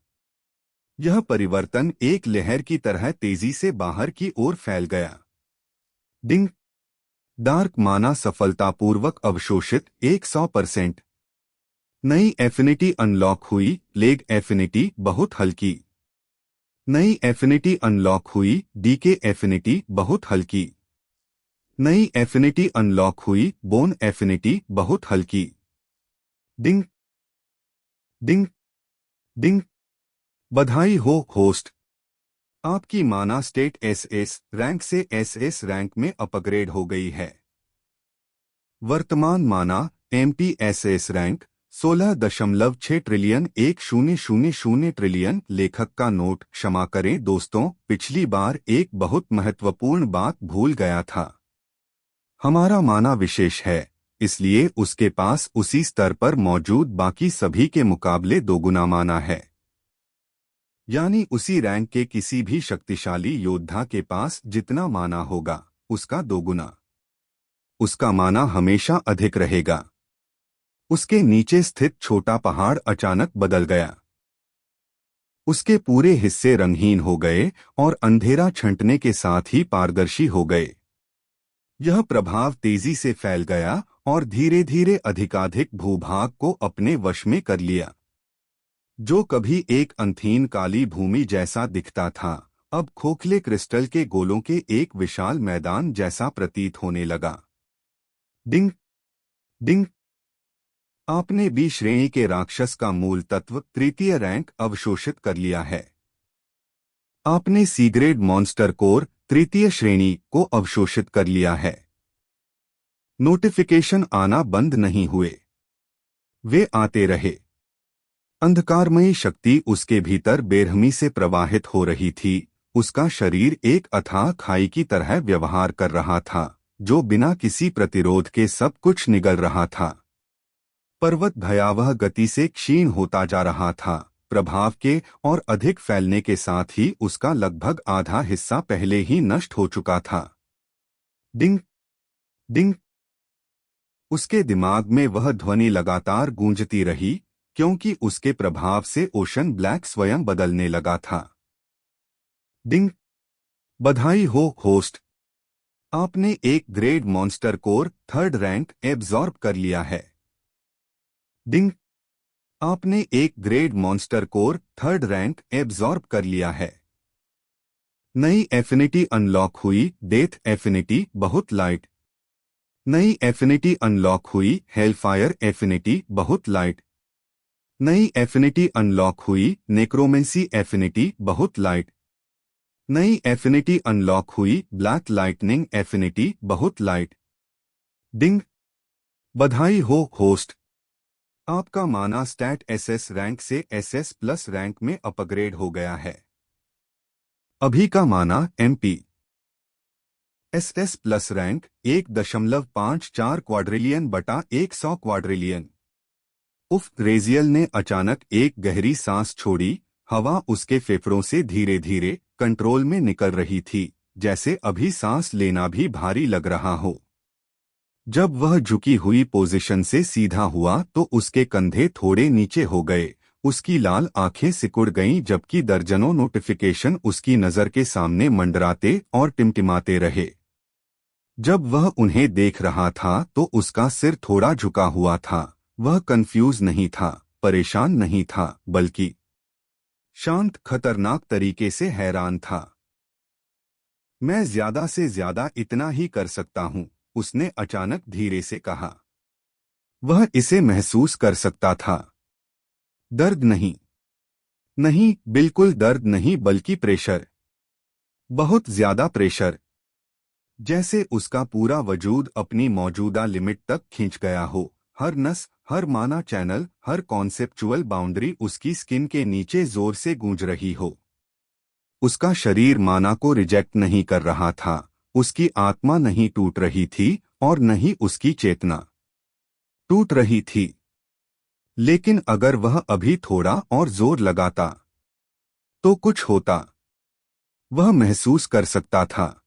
यह परिवर्तन एक लहर की तरह तेजी से बाहर की ओर फैल गया। डिंग। डार्क माना सफलतापूर्वक अवशोषित 100%। नई एफिनिटी अनलॉक हुई, लेग एफिनिटी बहुत हल्की। नई एफिनिटी अनलॉक हुई, डीके एफिनिटी बहुत हल्की। नई एफिनिटी अनलॉक हुई, बोन एफिनिटी बहुत हल्की। डिंग। डिंग। डिंग। बधाई हो होस्ट, आपकी माना स्टेट एसएस रैंक से एसएस रैंक में अपग्रेड हो गई है। वर्तमान माना एमटीएसएस रैंक 16.6 ट्रिलियन 1000 ट्रिलियन। लेखक का नोट, क्षमा करें दोस्तों, पिछली बार एक बहुत महत्वपूर्ण बात भूल गया था। हमारा माना विशेष है, इसलिए उसके पास उसी स्तर पर मौजूद बाकी सभी के मुकाबले दोगुना माना है। यानी उसी रैंक के किसी भी शक्तिशाली योद्धा के पास जितना माना होगा, उसका दोगुना। उसका माना हमेशा अधिक रहेगा। उसके नीचे स्थित छोटा पहाड़ अचानक बदल गया। उसके पूरे हिस्से रंगहीन हो गए और अंधेरा छंटने के साथ ही पारदर्शी हो गए। यह प्रभाव तेजी से फैल गया और धीरे धीरे अधिकाधिक भूभाग को अपने वश में कर लिया। जो कभी एक अंधहीन काली भूमि जैसा दिखता था, अब खोखले क्रिस्टल के गोलों के एक विशाल मैदान जैसा प्रतीत होने लगा। डिंग। डिंग। आपने बी श्रेणी के राक्षस का मूल तत्व तृतीय रैंक अवशोषित कर लिया है। आपने सी ग्रेड मॉन्स्टर कोर तृतीय श्रेणी को अवशोषित कर लिया है। नोटिफिकेशन आना बंद नहीं हुए, वे आते रहे। अंधकारमयी शक्ति उसके भीतर बेरहमी से प्रवाहित हो रही थी। उसका शरीर एक अथाह खाई की तरह व्यवहार कर रहा था, जो बिना किसी प्रतिरोध के सब कुछ निगल रहा था। पर्वत भयावह गति से क्षीण होता जा रहा था, प्रभाव के और अधिक फैलने के साथ ही उसका लगभग आधा हिस्सा पहले ही नष्ट हो चुका था। डिंग। डिंग। उसके दिमाग में वह ध्वनि लगातार गूंजती रही, क्योंकि उसके प्रभाव से ओशन ब्लैक स्वयं बदलने लगा था। डिंग। बधाई हो होस्ट, आपने एक grade monster core third rank absorb कर लिया है। डिंग। आपने एक grade monster core third rank absorb कर लिया है। नई एफिनिटी अनलॉक हुई, डेथ एफिनिटी बहुत लाइट। नई एफिनिटी अनलॉक हुई, हेलफायर एफिनिटी बहुत लाइट। नई एफिनिटी अनलॉक हुई, नेक्रोमेंसी एफिनिटी बहुत लाइट। नई एफिनिटी अनलॉक हुई, ब्लैक लाइटनिंग एफिनिटी बहुत लाइट। डिंग। बधाई हो होस्ट, आपका माना स्टैट एसएस रैंक से एसएस प्लस रैंक में अपग्रेड हो गया है। अभी का माना MP SS plus rank 1.54 quadrillion बटा 100 क्वाड्रिलियन। उफ, रेजियल ने अचानक एक गहरी सांस छोड़ी। हवा उसके फेफड़ों से धीरे धीरे कंट्रोल में निकल रही थी, जैसे अभी सांस लेना भी भारी लग रहा हो। जब वह झुकी हुई पोजीशन से सीधा हुआ तो उसके कंधे थोड़े नीचे हो गए, उसकी लाल आंखें सिकुड़ गईं, जबकि दर्जनों नोटिफिकेशन उसकी नज़र के सामने मंडराते और टिमटिमाते रहे। जब वह उन्हें देख रहा था तो उसका सिर थोड़ा झुका हुआ था। वह कंफ्यूज नहीं था, परेशान नहीं था, बल्कि शांत, खतरनाक तरीके से हैरान था। मैं ज्यादा से ज्यादा इतना ही कर सकता हूं, उसने अचानक धीरे से कहा। वह इसे महसूस कर सकता था। दर्द नहीं, नहीं, बिल्कुल दर्द नहीं, बल्कि प्रेशर। बहुत ज्यादा प्रेशर। जैसे उसका पूरा वजूद अपनी मौजूदा लिमिट तक खींच गया हो। हर नस, हर माना चैनल, हर कॉन्सेप्चुअल बाउंड्री उसकी स्किन के नीचे जोर से गूंज रही हो। उसका शरीर माना को रिजेक्ट नहीं कर रहा था, उसकी आत्मा नहीं टूट रही थी, और न ही उसकी चेतना टूट रही थी। लेकिन अगर वह अभी थोड़ा और जोर लगाता तो कुछ होता। वह महसूस कर सकता था।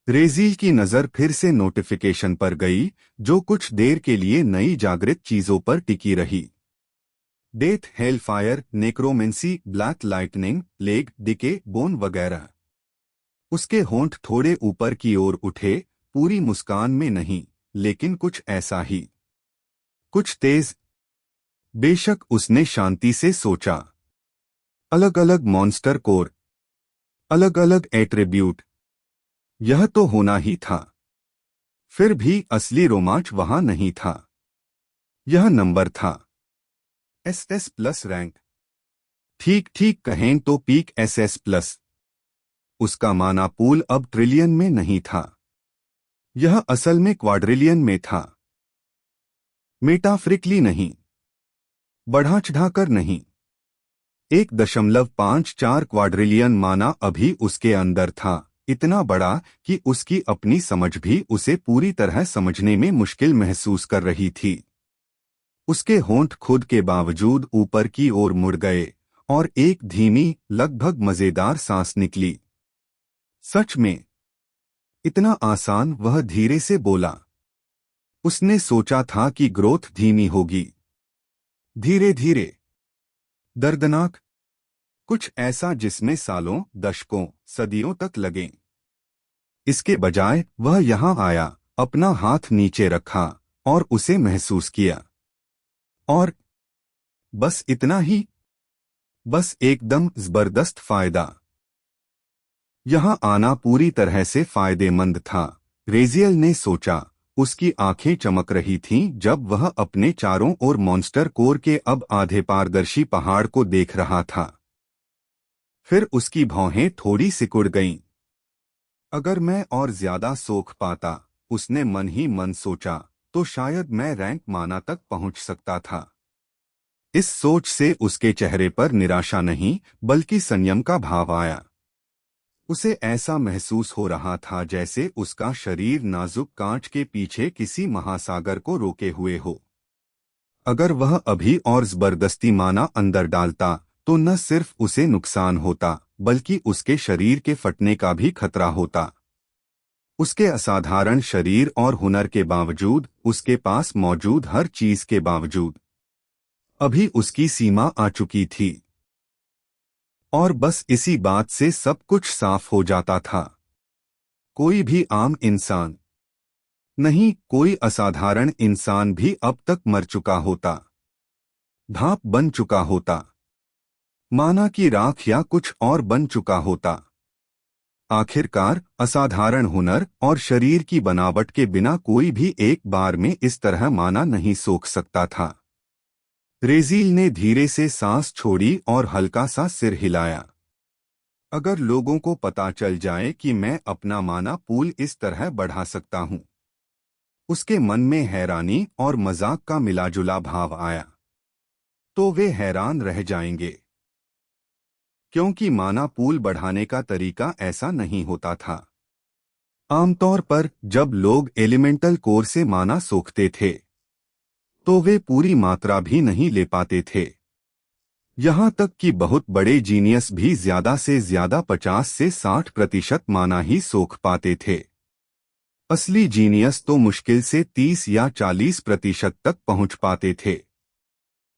रेजी की नजर फिर से नोटिफिकेशन पर गई, जो कुछ देर के लिए नई जागृत चीजों पर टिकी रही। Death, Hellfire, necromancy, black lightning, plague, decay, bone वगैरह। उसके होंठ थोड़े ऊपर की ओर उठे, पूरी मुस्कान में नहीं, लेकिन कुछ ऐसा ही, कुछ तेज। बेशक, उसने शांति से सोचा। अलग अलग मॉन्स्टर कोर, अलग अलग एट्रीब्यूट, यह तो होना ही था। फिर भी असली रोमांच वहां नहीं था। यह नंबर था। SS plus rank. ठीक ठीक कहें तो पीक एसएस प्लस। उसका माना पूल अब ट्रिलियन में नहीं था, यह असल में क्वाड्रिलियन में था। मेटाफ्रिकली नहीं, बढ़ा चढ़ाकर नहीं। 1.54 क्वाड्रिलियन माना अभी उसके अंदर था, इतना बड़ा कि उसकी अपनी समझ भी उसे पूरी तरह समझने में मुश्किल महसूस कर रही थी। उसके होंठ खुद के बावजूद ऊपर की ओर मुड़ गए, और एक धीमी, लगभग मजेदार सांस निकली। सच में इतना आसान, वह धीरे से बोला। उसने सोचा था कि ग्रोथ धीमी होगी, धीरे धीरे, दर्दनाक, कुछ ऐसा जिसमें सालों, दशकों, सदियों तक लगें। इसके बजाय वह यहां आया, अपना हाथ नीचे रखा, और उसे महसूस किया। और बस इतना ही, बस एकदम जबरदस्त फायदा। यहां आना पूरी तरह से फायदेमंद था, रेजियल ने सोचा। उसकी आंखें चमक रही थीं जब वह अपने चारों ओर मॉन्स्टर कोर के अब आधे पारदर्शी पहाड़ को देख रहा था। फिर उसकी भौहें थोड़ी सिकुड़ गईं। अगर मैं और ज्यादा सोख पाता, उसने मन ही मन सोचा, तो शायद मैं रैंक माना तक पहुंच सकता था। इस सोच से उसके चेहरे पर निराशा नहीं, बल्कि संयम का भाव आया। उसे ऐसा महसूस हो रहा था जैसे उसका शरीर नाजुक कांच के पीछे किसी महासागर को रोके हुए हो। अगर वह अभी और जबरदस्ती माना अंदर डालता, तो न सिर्फ उसे नुकसान होता, बल्कि उसके शरीर के फटने का भी खतरा होता। उसके असाधारण शरीर और हुनर के बावजूद, उसके पास मौजूद हर चीज के बावजूद, अभी उसकी सीमा आ चुकी थी। और बस इसी बात से सब कुछ साफ हो जाता था। कोई भी आम इंसान नहीं, कोई असाधारण इंसान भी अब तक मर चुका होता, भाप बन चुका होता, माना की राख या कुछ और बन चुका होता। आखिरकार, असाधारण हुनर और शरीर की बनावट के बिना कोई भी एक बार में इस तरह माना नहीं सोख सकता था। रेजील ने धीरे से सांस छोड़ी और हल्का सा सिर हिलाया। अगर लोगों को पता चल जाए कि मैं अपना माना पूल इस तरह बढ़ा सकता हूं। उसके मन में हैरानी और मजाक का मिलाजुला भाव आया। तो वे हैरान रह जाएंगे, क्योंकि माना पूल बढ़ाने का तरीका ऐसा नहीं होता था। आमतौर पर जब लोग एलिमेंटल कोर से माना सोखते थे, तो वे पूरी मात्रा भी नहीं ले पाते थे। यहां तक कि बहुत बड़े जीनियस भी ज्यादा से ज्यादा 50 से 60% माना ही सोख पाते थे। असली जीनियस तो मुश्किल से 30 या 40% तक पहुंच पाते थे।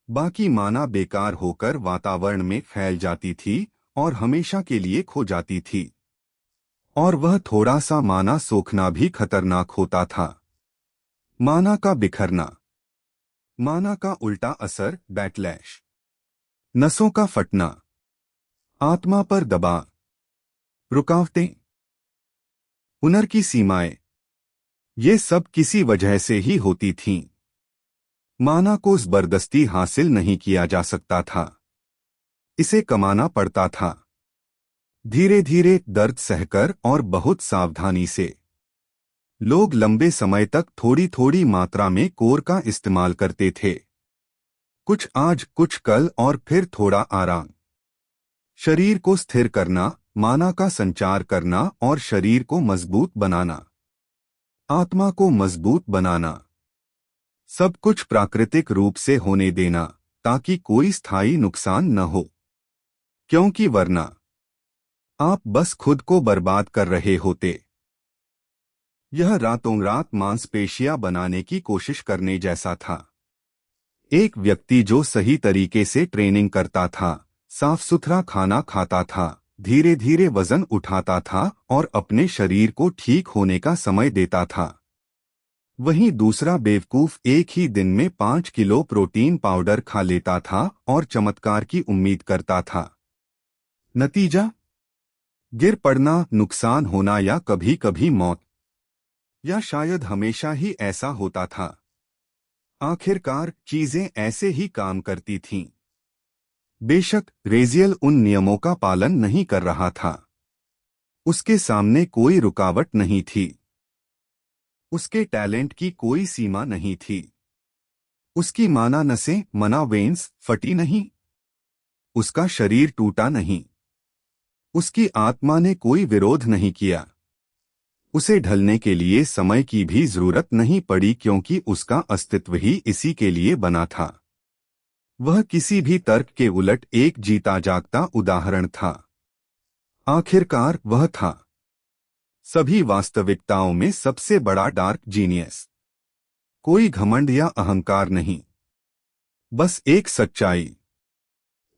बाकी माना बेकार होकर वातावरण में फैल जाती थी और हमेशा के लिए खो जाती थी। और वह थोड़ा सा माना सोखना भी खतरनाक होता था। माना का बिखरना, माना का उल्टा असर, बैकलैश, नसों का फटना, आत्मा पर दबाव, रुकावटें, हुनर की सीमाएं, ये सब किसी वजह से ही होती थीं। माना को जबरदस्ती हासिल नहीं किया जा सकता था, इसे कमाना पड़ता था, धीरे धीरे, दर्द सहकर और बहुत सावधानी से। लोग लंबे समय तक थोड़ी थोड़ी मात्रा में कोर का इस्तेमाल करते थे, कुछ आज कुछ कल, और फिर थोड़ा आराम। शरीर को स्थिर करना, माना का संचार करना और शरीर को मजबूत बनाना, आत्मा को मजबूत बनाना, सब कुछ प्राकृतिक रूप से होने देना, ताकि कोई स्थायी नुकसान न हो, क्योंकि वरना आप बस खुद को बर्बाद कर रहे होते। यह रातों रात मांसपेशियां बनाने की कोशिश करने जैसा था। एक व्यक्ति जो सही तरीके से ट्रेनिंग करता था, साफ सुथरा खाना खाता था, धीरे धीरे वजन उठाता था और अपने शरीर को ठीक होने का समय देता था। वहीं दूसरा बेवकूफ एक ही दिन में 5 किलो प्रोटीन पाउडर खा लेता था और चमत्कार की उम्मीद करता था। नतीजा, गिर पड़ना, नुकसान होना, या कभी कभी मौत, या शायद हमेशा ही ऐसा होता था। आखिरकार चीजें ऐसे ही काम करती थीं। बेशक रेजियल उन नियमों का पालन नहीं कर रहा था। उसके सामने कोई रुकावट नहीं थी। उसके टैलेंट की कोई सीमा नहीं थी। उसकी माना नसें, मना वेन्स, फटी नहीं। उसका शरीर टूटा नहीं। उसकी आत्मा ने कोई विरोध नहीं किया। उसे ढलने के लिए समय की भी जरूरत नहीं पड़ी, क्योंकि उसका अस्तित्व ही इसी के लिए बना था। वह किसी भी तर्क के उलट एक जीता जागता उदाहरण था। आखिरकार वह था सभी वास्तविकताओं में सबसे बड़ा डार्क जीनियस। कोई घमंड या अहंकार नहीं, बस एक सच्चाई।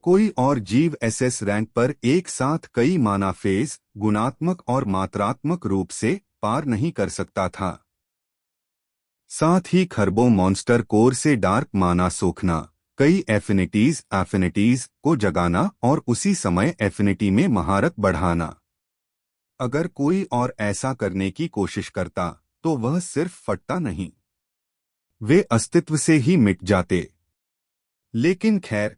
कोई और जीव एसएस रैंक पर एक साथ कई माना फेज, गुणात्मक और मात्रात्मक रूप से पार नहीं कर सकता था। साथ ही खरबों मॉन्स्टर कोर से डार्क माना सोखना, कई एफिनिटीज को जगाना और उसी समय एफिनिटी में महारत बढ़ाना। अगर कोई और ऐसा करने की कोशिश करता तो वह सिर्फ फटता नहीं, वे अस्तित्व से ही मिट जाते। लेकिन खैर,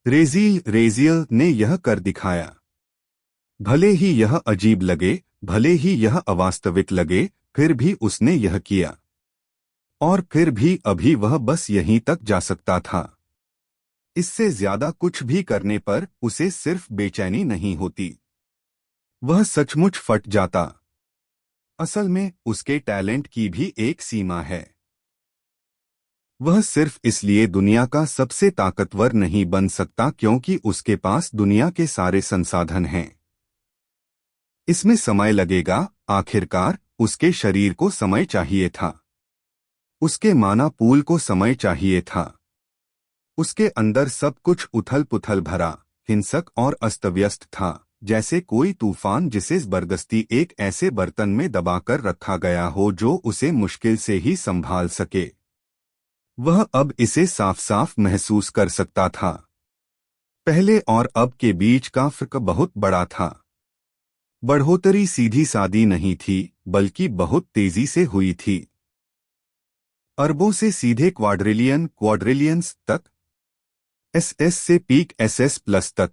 रेजियल ने यह कर दिखाया। भले ही यह अजीब लगे, भले ही यह अवास्तविक लगे, फिर भी उसने यह किया। और फिर भी अभी वह बस यहीं तक जा सकता था। इससे ज्यादा कुछ भी करने पर उसे सिर्फ बेचैनी नहीं होती, वह सचमुच फट जाता। असल में उसके टैलेंट की भी एक सीमा है। वह सिर्फ इसलिए दुनिया का सबसे ताकतवर नहीं बन सकता क्योंकि उसके पास दुनिया के सारे संसाधन हैं। इसमें समय लगेगा। आखिरकार उसके शरीर को समय चाहिए था, उसके माना पूल को समय चाहिए था। उसके अंदर सब कुछ उथल पुथल भरा, हिंसक और अस्तव्यस्त था, जैसे कोई तूफान जिसे जबरदस्ती एक ऐसे बर्तन में दबाकर रखा गया हो जो उसे मुश्किल से ही संभाल सके। वह अब इसे साफ साफ महसूस कर सकता था। पहले और अब के बीच का फर्क बहुत बड़ा था। बढ़ोतरी सीधी सादी नहीं थी, बल्कि बहुत तेजी से हुई थी। अरबों से सीधे क्वाड्रिलियंस तक, एसएस से पीक एसएस प्लस तक।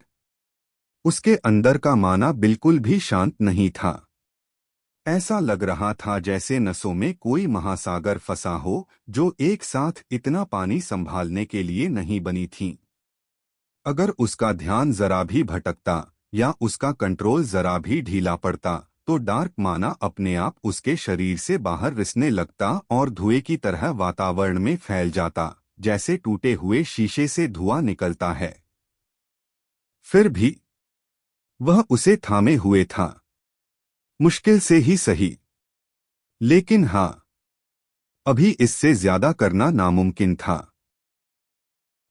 उसके अंदर का माना बिल्कुल भी शांत नहीं था। ऐसा लग रहा था जैसे नसों में कोई महासागर फंसा हो जो एक साथ इतना पानी संभालने के लिए नहीं बनी थी। अगर उसका ध्यान जरा भी भटकता या उसका कंट्रोल जरा भी ढीला पड़ता तो डार्क माना अपने आप उसके शरीर से बाहर रिसने लगता और धुएं की तरह वातावरण में फैल जाता, जैसे टूटे हुए शीशे से धुआं निकलता है। फिर भी वह उसे थामे हुए था, मुश्किल से ही सही, लेकिन हाँ, अभी इससे ज्यादा करना नामुमकिन था।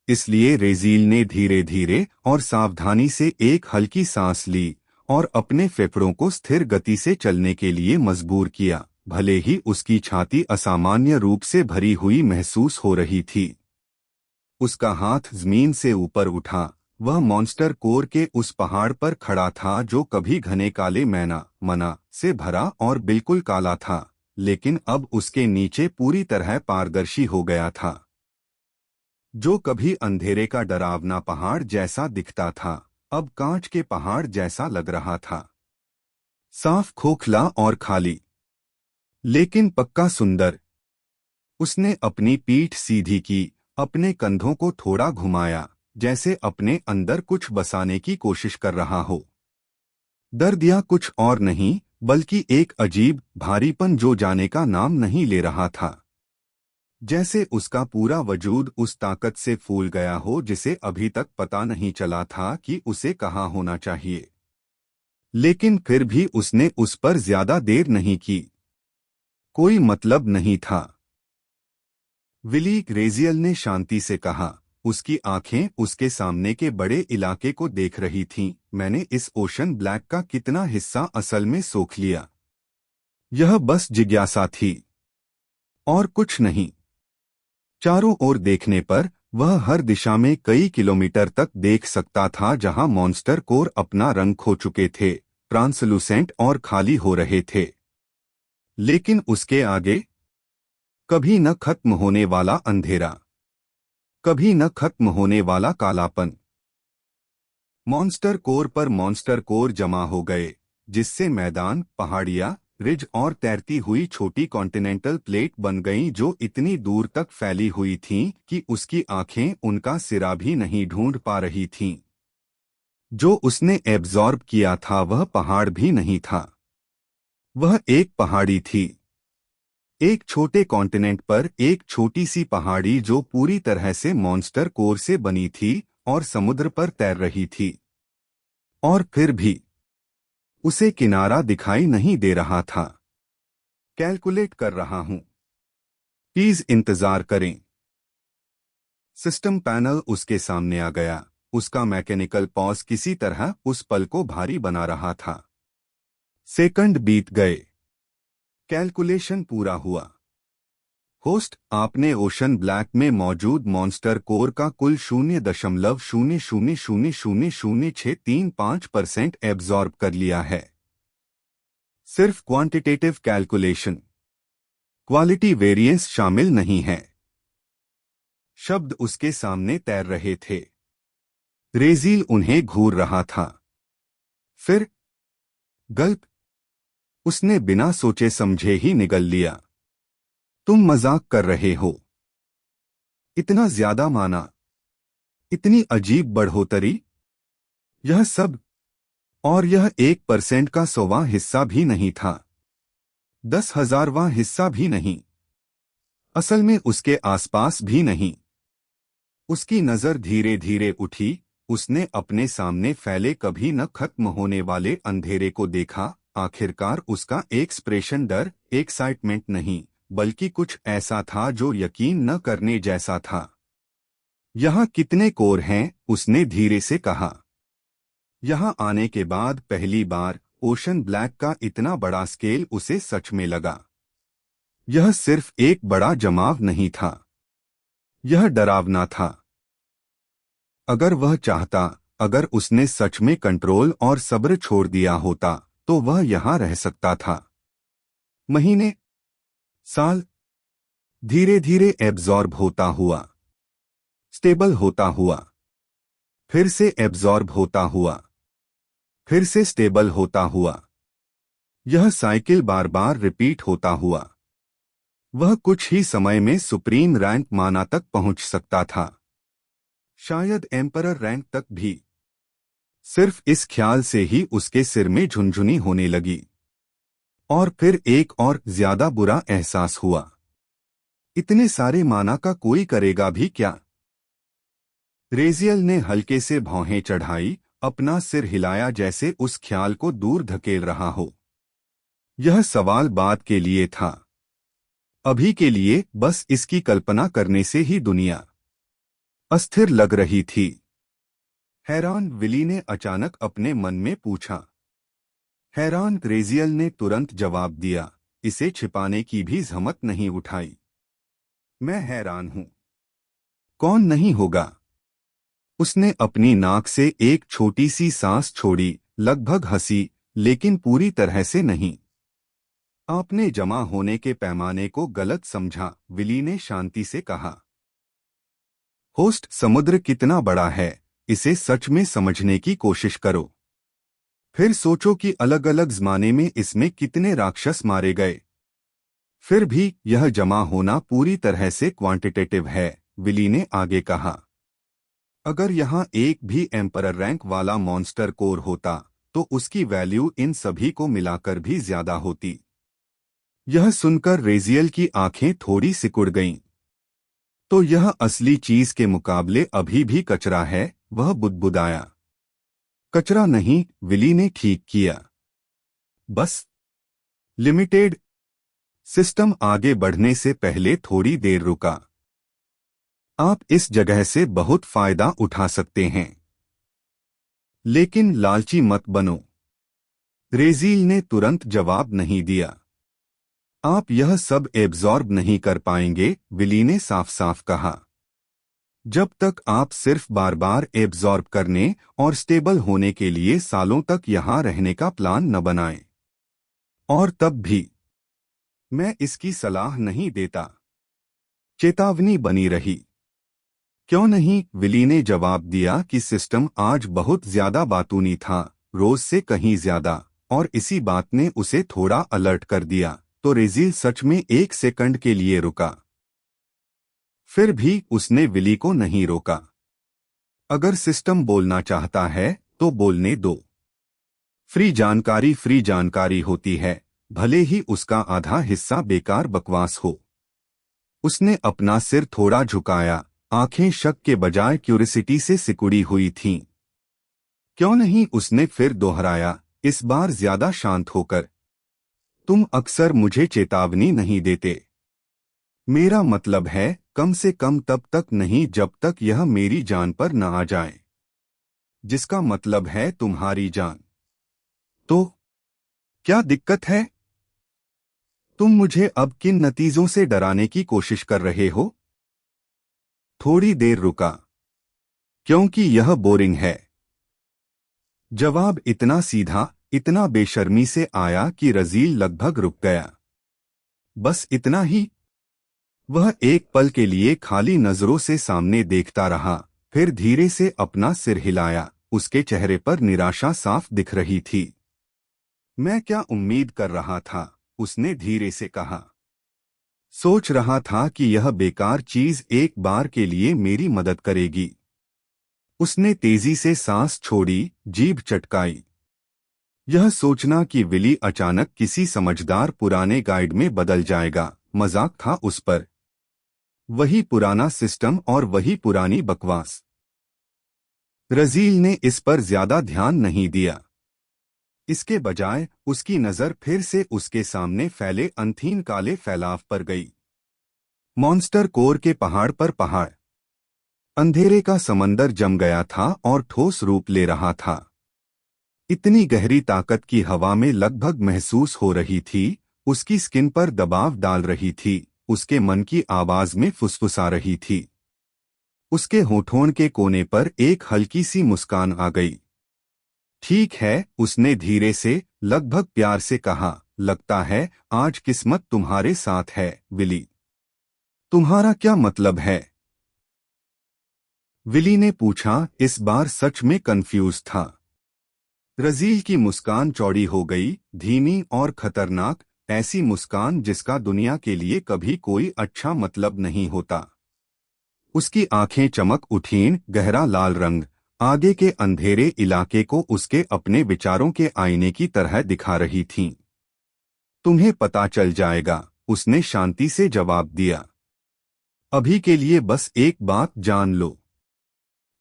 इसलिए रेजील ने धीरे धीरे और सावधानी से एक हल्की सांस ली और अपने फेफड़ों को स्थिर गति से चलने के लिए मजबूर किया। भले ही उसकी छाती असामान्य रूप से भरी हुई महसूस हो रही थी। उसका हाथ जमीन से ऊपर उठा। वह मॉन्स्टर कोर के उस पहाड़ पर खड़ा था जो कभी घने काले मैना मना से भरा और बिल्कुल काला था, लेकिन अब उसके नीचे पूरी तरह पारदर्शी हो गया था। जो कभी अंधेरे का डरावना पहाड़ जैसा दिखता था, अब कांच के पहाड़ जैसा लग रहा था। साफ, खोखला और खाली, लेकिन पक्का सुंदर। उसने अपनी पीठ सीधी की, अपने कंधों को थोड़ा घुमाया, जैसे अपने अंदर कुछ बसाने की कोशिश कर रहा हो। दर्द या कुछ और नहीं, बल्कि एक अजीब भारीपन जो जाने का नाम नहीं ले रहा था। जैसे उसका पूरा वजूद उस ताकत से फूल गया हो जिसे अभी तक पता नहीं चला था कि उसे कहाँ होना चाहिए। लेकिन फिर भी उसने उस पर ज्यादा देर नहीं की। कोई मतलब नहीं था। विली ग्रेजियल ने शांति से कहा। उसकी आंखें उसके सामने के बड़े इलाके को देख रही थीं। मैंने इस ओशन ब्लैक का कितना हिस्सा असल में सोख लिया। यह बस जिज्ञासा थी और कुछ नहीं। चारों ओर देखने पर वह हर दिशा में कई किलोमीटर तक देख सकता था, जहां मॉन्स्टर कोर अपना रंग खो चुके थे, ट्रांसलूसेंट और खाली हो रहे थे। लेकिन उसके आगे कभी न खत्म होने वाला अंधेरा, कभी न खत्म होने वाला कालापन। मॉन्स्टर कोर पर मॉन्स्टर कोर जमा हो गए, जिससे मैदान, पहाड़ियां, रिज और तैरती हुई छोटी कॉन्टिनेंटल प्लेट बन गईं जो इतनी दूर तक फैली हुई थीं कि उसकी आंखें उनका सिरा भी नहीं ढूंढ पा रही थीं। जो उसने एब्जॉर्ब किया था वह पहाड़ भी नहीं था। वह एक पहाड़ी थी। एक छोटे कॉन्टिनेंट पर एक छोटी सी पहाड़ी जो पूरी तरह से मॉन्स्टर कोर से बनी थी और समुद्र पर तैर रही थी। और फिर भी उसे किनारा दिखाई नहीं दे रहा था। कैलकुलेट कर रहा हूं। प्लीज इंतजार करें। सिस्टम पैनल उसके सामने आ गया। उसका मैकेनिकल पॉज किसी तरह उस पल को भारी बना रहा था। सेकंड बीत गए। कैलकुलेशन पूरा हुआ। होस्ट, आपने ओशन ब्लैक में मौजूद मॉन्स्टर कोर का कुल 0.00000635% एब्जॉर्ब कर लिया है। सिर्फ क्वांटिटेटिव कैलकुलेशन, क्वालिटी वेरिएंस शामिल नहीं है। शब्द उसके सामने तैर रहे थे। रेजील उन्हें घूर रहा था। फिर गल्प। उसने बिना सोचे समझे ही निगल लिया। तुम मजाक कर रहे हो। इतना ज्यादा माना, इतनी अजीब बढ़ोतरी। यह सब, और यह 1% का 100वां हिस्सा भी नहीं था। 10,000वां हिस्सा भी नहीं। असल में उसके आसपास भी नहीं। उसकी नजर धीरे धीरे उठी। उसने अपने सामने फैले कभी न खत्म होने वाले अंधेरे को देखा। आखिरकार उसका एक्सप्रेशन डर, एक्साइटमेंट नहीं, बल्कि कुछ ऐसा था जो यकीन न करने जैसा था। यहाँ कितने कोर हैं? उसने धीरे से कहा। यहाँ आने के बाद पहली बार ओशन ब्लैक का इतना बड़ा स्केल उसे सच में लगा। यह सिर्फ एक बड़ा जमाव नहीं था, यह डरावना था। अगर वह चाहता, अगर उसने सच में कंट्रोल और सब्र छोड़ दिया होता, तो वह यहाँ रह सकता था। महीने, साल, धीरे धीरे एब्जॉर्ब होता हुआ, स्टेबल होता हुआ, फिर से एब्जॉर्ब होता हुआ, फिर से स्टेबल होता हुआ। यह साइकिल बार बार रिपीट होता हुआ। वह कुछ ही समय में सुप्रीम रैंक माना तक पहुंच सकता था, शायद एम्परर रैंक तक भी। सिर्फ इस ख्याल से ही उसके सिर में झुनझुनी होने लगी। और फिर एक और ज्यादा बुरा एहसास हुआ। इतने सारे माना का कोई करेगा भी क्या? रेजियल ने हल्के से भौहें चढ़ाई, अपना सिर हिलाया जैसे उस ख्याल को दूर धकेल रहा हो। यह सवाल बाद के लिए था। अभी के लिए बस इसकी कल्पना करने से ही दुनिया अस्थिर लग रही थी। हैरान विली ने अचानक अपने मन में पूछा। हैरान रेजियल ने तुरंत जवाब दिया, इसे छिपाने की भी जहमत नहीं उठाई। मैं हैरान हूं। कौन नहीं होगा? उसने अपनी नाक से एक छोटी सी सांस छोड़ी, लगभग हंसी, लेकिन पूरी तरह से नहीं। आपने जमा होने के पैमाने को गलत समझा, विली ने शांति से कहा। होस्ट, समुद्र कितना बड़ा है, इसे सच में समझने की कोशिश करो। फिर सोचो कि अलग अलग जमाने में इसमें कितने राक्षस मारे गए। फिर भी यह जमा होना पूरी तरह से क्वांटिटेटिव है, विली ने आगे कहा। अगर यहाँ एक भी एम्परर रैंक वाला मॉन्स्टर कोर होता, तो उसकी वैल्यू इन सभी को मिलाकर भी ज्यादा होती। यह सुनकर रेजियल की आंखें थोड़ी सिकुड़ गईं। तो यह असली चीज के मुकाबले अभी भी कचरा है, वह बुदबुदाया। कचरा नहीं, विली ने ठीक किया। बस लिमिटेड। सिस्टम आगे बढ़ने से पहले थोड़ी देर रुका। आप इस जगह से बहुत फायदा उठा सकते हैं, लेकिन लालची मत बनो। रेजील ने तुरंत जवाब नहीं दिया। आप यह सब एब्जॉर्ब नहीं कर पाएंगे, विली ने साफ साफ कहा। जब तक आप सिर्फ बार बार एब्जॉर्ब करने और स्टेबल होने के लिए सालों तक यहां रहने का प्लान न बनाएं। और तब भी मैं इसकी सलाह नहीं देता। चेतावनी बनी रही। क्यों नहीं, विली ने जवाब दिया कि सिस्टम आज बहुत ज्यादा बातूनी था, रोज से कहीं ज्यादा, और इसी बात ने उसे थोड़ा अलर्ट कर दिया। तो रेजिल सच में एक सेकंड के लिए रुका। फिर भी उसने विली को नहीं रोका। अगर सिस्टम बोलना चाहता है तो बोलने दो। फ्री जानकारी होती है, भले ही उसका आधा हिस्सा बेकार बकवास हो। उसने अपना सिर थोड़ा झुकाया, आंखें शक के बजाय क्यूरियोसिटी से सिकुड़ी हुई थीं। क्यों नहीं, उसने फिर दोहराया, इस बार ज्यादा शांत होकर। तुम अक्सर मुझे चेतावनी नहीं देते। मेरा मतलब है, कम से कम तब तक नहीं जब तक यह मेरी जान पर न आ जाए। जिसका मतलब है तुम्हारी जान। तो क्या दिक्कत है? तुम मुझे अब किन नतीजों से डराने की कोशिश कर रहे हो? थोड़ी देर रुका। क्योंकि यह बोरिंग है। जवाब इतना सीधा, इतना बेशर्मी से आया कि रजील लगभग रुक गया। बस इतना ही? वह एक पल के लिए खाली नजरों से सामने देखता रहा, फिर धीरे से अपना सिर हिलाया। उसके चेहरे पर निराशा साफ दिख रही थी। मैं क्या उम्मीद कर रहा था, उसने धीरे से कहा। सोच रहा था कि यह बेकार चीज एक बार के लिए मेरी मदद करेगी। उसने तेजी से सांस छोड़ी, जीभ चटकाई। यह सोचना कि विली अचानक किसी समझदार पुराने गाइड में बदल जाएगा, मजाक था उस पर। वही पुराना सिस्टम और वही पुरानी बकवास। रजील ने इस पर ज्यादा ध्यान नहीं दिया। इसके बजाय उसकी नजर फिर से उसके सामने फैले अंथीन काले फैलाव पर गई। मॉन्स्टर कोर के पहाड़ पर पहाड़। अंधेरे का समंदर जम गया था और ठोस रूप ले रहा था। इतनी गहरी ताकत की हवा में लगभग महसूस हो रही थी, उसकी स्किन पर दबाव डाल रही थी, उसके मन की आवाज में फुसफुसा रही थी। उसके होठों के कोने पर एक हल्की सी मुस्कान आ गई। ठीक है, उसने धीरे से, लगभग प्यार से कहा, लगता है आज किस्मत तुम्हारे साथ है, विली। तुम्हारा क्या मतलब है? विली ने पूछा, इस बार सच में कंफ्यूज था। रजील की मुस्कान चौड़ी हो गई, धीमी और खतरनाक, ऐसी मुस्कान जिसका दुनिया के लिए कभी कोई अच्छा मतलब नहीं होता। उसकी आंखें चमक उठीं, गहरा लाल रंग, आगे के अंधेरे इलाके को उसके अपने विचारों के आईने की तरह दिखा रही थीं। तुम्हें पता चल जाएगा, उसने शांति से जवाब दिया। अभी के लिए बस एक बात जान लो।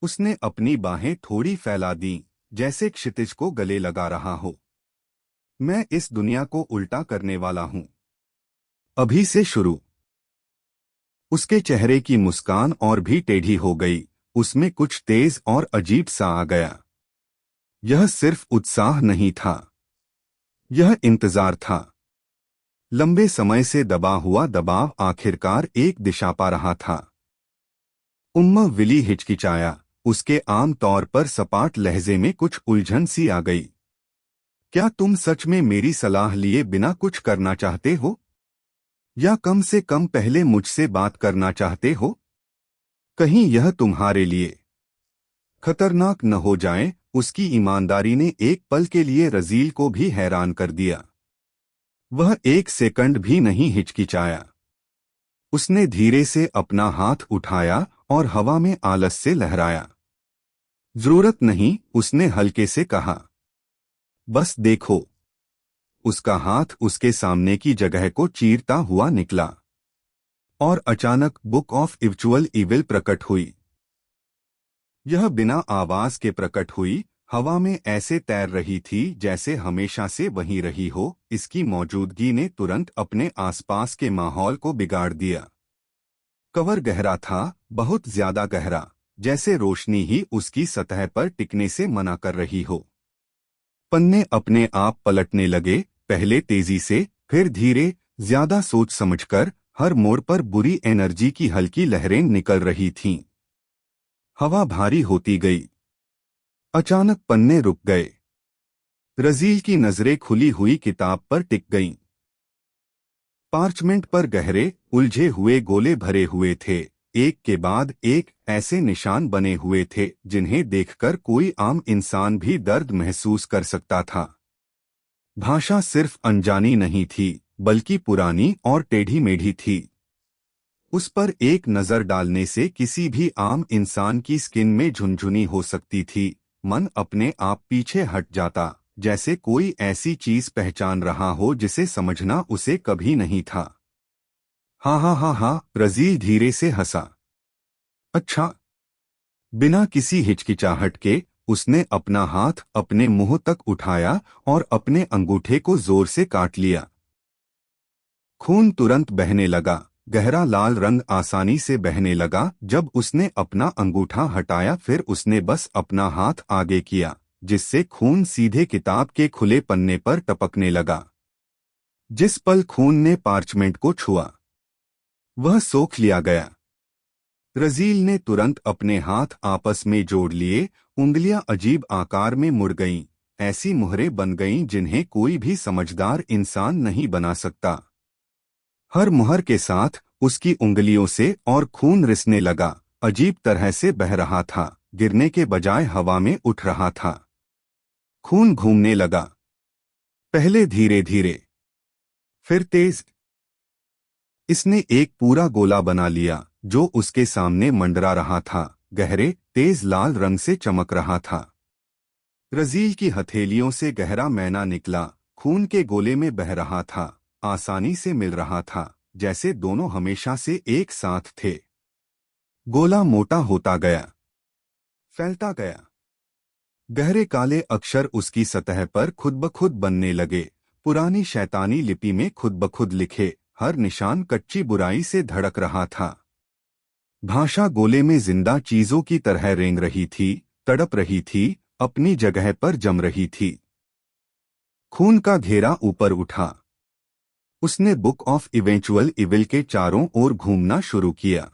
उसने अपनी बाहें थोड़ी फैला दीं, जैसे क्षितिज को गले लगा रहा हो। मैं इस दुनिया को उल्टा करने वाला हूं। अभी से शुरू। उसके चेहरे की मुस्कान और भी टेढ़ी हो गई, उसमें कुछ तेज और अजीब सा आ गया। यह सिर्फ उत्साह नहीं था। यह इंतजार था। लंबे समय से दबा हुआ दबाव आखिरकार एक दिशा पा रहा था। उम्मा विली हिचकिचाया। उसके आम तौर पर सपाट लहजे में कुछ उलझन सी आ गई। क्या तुम सच में मेरी सलाह लिए बिना कुछ करना चाहते हो, या कम से कम पहले मुझसे बात करना चाहते हो? कहीं यह तुम्हारे लिए खतरनाक न हो जाए। उसकी ईमानदारी ने एक पल के लिए रजील को भी हैरान कर दिया। वह एक सेकंड भी नहीं हिचकिचाया। उसने धीरे से अपना हाथ उठाया और हवा में आलस से लहराया। जरूरत नहीं, उसने हल्के से कहा। बस देखो। उसका हाथ उसके सामने की जगह को चीरता हुआ निकला और अचानक बुक ऑफ इवचुअल इविल प्रकट हुई। यह बिना आवाज के प्रकट हुई, हवा में ऐसे तैर रही थी जैसे हमेशा से वहीं रही हो। इसकी मौजूदगी ने तुरंत अपने आसपास के माहौल को बिगाड़ दिया। कवर गहरा था, बहुत ज्यादा गहरा, जैसे रोशनी ही उसकी सतह पर टिकने से मना कर रही हो। पन्ने अपने आप पलटने लगे, पहले तेजी से, फिर धीरे, ज्यादा सोच समझकर। हर मोड़ पर बुरी एनर्जी की हल्की लहरें निकल रही थीं। हवा भारी होती गई। अचानक पन्ने रुक गए। रजील की नजरें खुली हुई किताब पर टिक गईं। पार्चमेंट पर गहरे, उलझे हुए गोले भरे हुए थे। एक के बाद एक ऐसे निशान बने हुए थे जिन्हें देखकर कोई आम इंसान भी दर्द महसूस कर सकता था। भाषा सिर्फ अनजानी नहीं थी, बल्कि पुरानी और टेढ़ी मेढ़ी थी। उस पर एक नजर डालने से किसी भी आम इंसान की स्किन में झुनझुनी हो सकती थी। मन अपने आप पीछे हट जाता, जैसे कोई ऐसी चीज पहचान रहा हो जिसे समझना उसे कभी नहीं था। हाँ हाँ हाँ हाँ, रजील धीरे से हंसा। अच्छा। बिना किसी हिचकिचाहट के उसने अपना हाथ अपने मुंह तक उठाया और अपने अंगूठे को जोर से काट लिया। खून तुरंत बहने लगा। गहरा लाल रंग आसानी से बहने लगा। जब उसने अपना अंगूठा हटाया, फिर उसने बस अपना हाथ आगे किया, जिससे खून सीधे किताब के खुले पन्ने पर टपकने लगा। जिस पल खून ने पार्चमेंट को छुआ, वह सोख लिया गया। रजील ने तुरंत अपने हाथ आपस में जोड़ लिए। उंगलियां अजीब आकार में मुड़ गईं, ऐसी मुहरें बन गईं जिन्हें कोई भी समझदार इंसान नहीं बना सकता। हर मुहर के साथ उसकी उंगलियों से और खून रिसने लगा, अजीब तरह से बह रहा था, गिरने के बजाय हवा में उठ रहा था। खून घूमने लगा, पहले धीरे धीरे, फिर तेज। इसने एक पूरा गोला बना लिया जो उसके सामने मंडरा रहा था, गहरे, तेज लाल रंग से चमक रहा था। रजील की हथेलियों से गहरा मैना निकला, खून के गोले में बह रहा था, आसानी से मिल रहा था, जैसे दोनों हमेशा से एक साथ थे। गोला मोटा होता गया, फैलता गया। गहरे काले अक्षर उसकी सतह पर खुद ब खुद बनने लगे, पुरानी शैतानी लिपि में खुद ब खुद लिखे। हर निशान कच्ची बुराई से धड़क रहा था। भाषा गोले में जिंदा चीजों की तरह रेंग रही थी, तड़प रही थी, अपनी जगह पर जम रही थी। खून का घेरा ऊपर उठा। उसने बुक ऑफ इवेंचुअल इविल के चारों ओर घूमना शुरू किया।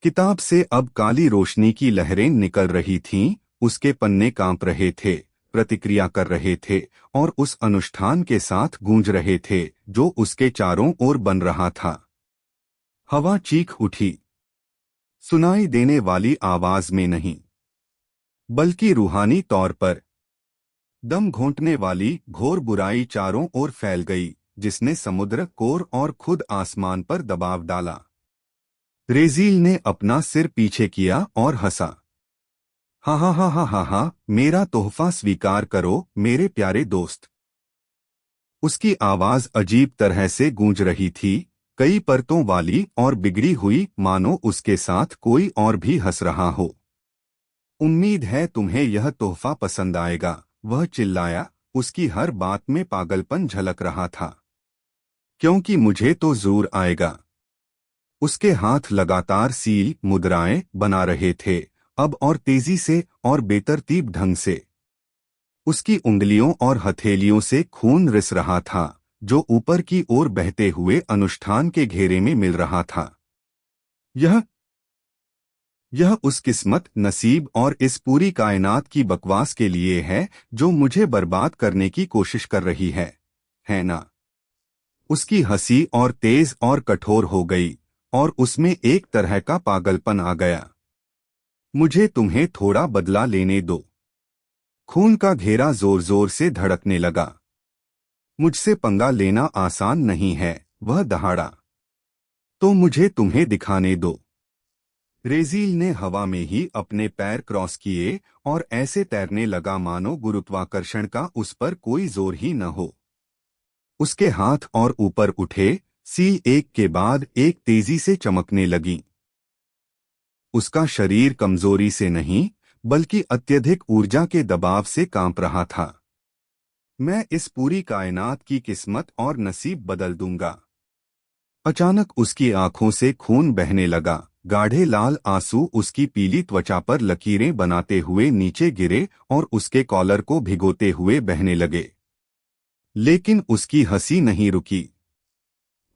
किताब से अब काली रोशनी की लहरें निकल रही थीं, उसके पन्ने कांप रहे थे, प्रतिक्रिया कर रहे थे, और उस अनुष्ठान के साथ गूंज रहे थे जो उसके चारों ओर बन रहा था। हवा चीख उठी, सुनाई देने वाली आवाज में नहीं, बल्कि रूहानी तौर पर। दम घोंटने वाली घोर बुराई चारों ओर फैल गई, जिसने समुद्र, कोर और खुद आसमान पर दबाव डाला। रेजील ने अपना सिर पीछे किया और हंसा। हा हा हा हा हा हा, मेरा तोहफा स्वीकार करो मेरे प्यारे दोस्त। उसकी आवाज अजीब तरह से गूंज रही थी, कई परतों वाली और बिगड़ी हुई, मानो उसके साथ कोई और भी हंस रहा हो। उम्मीद है तुम्हें यह तोहफा पसंद आएगा, वह चिल्लाया, उसकी हर बात में पागलपन झलक रहा था। क्योंकि मुझे तो ज़ोर आएगा। उसके हाथ लगातार सील मुद्राएं बना रहे थे, अब और तेजी से और बेतरतीब ढंग से। उसकी उंगलियों और हथेलियों से खून रिस रहा था, जो ऊपर की ओर बहते हुए अनुष्ठान के घेरे में मिल रहा था। यह यह उस किस्मत, नसीब और इस पूरी कायनात की बकवास के लिए है जो मुझे बर्बाद करने की कोशिश कर रही है ना? उसकी हंसी और तेज और कठोर हो गई, और उसमें एक तरह का पागलपन आ गया। मुझे तुम्हें थोड़ा बदला लेने दो। खून का घेरा जोर जोर से धड़कने लगा। मुझसे पंगा लेना आसान नहीं है, वह दहाड़ा। तो मुझे तुम्हें दिखाने दो। रेजील ने हवा में ही अपने पैर क्रॉस किए और ऐसे तैरने लगा मानो गुरुत्वाकर्षण का उस पर कोई जोर ही न हो। उसके हाथ और ऊपर उठे, सील एक के बाद एक तेजी से चमकने लगीं। उसका शरीर कमजोरी से नहीं, बल्कि अत्यधिक ऊर्जा के दबाव से कांप रहा था। मैं इस पूरी कायनात की किस्मत और नसीब बदल दूंगा। अचानक उसकी आंखों से खून बहने लगा। गाढ़े लाल आंसू उसकी पीली त्वचा पर लकीरें बनाते हुए नीचे गिरे और उसके कॉलर को भिगोते हुए बहने लगे। लेकिन उसकी हंसी नहीं रुकी।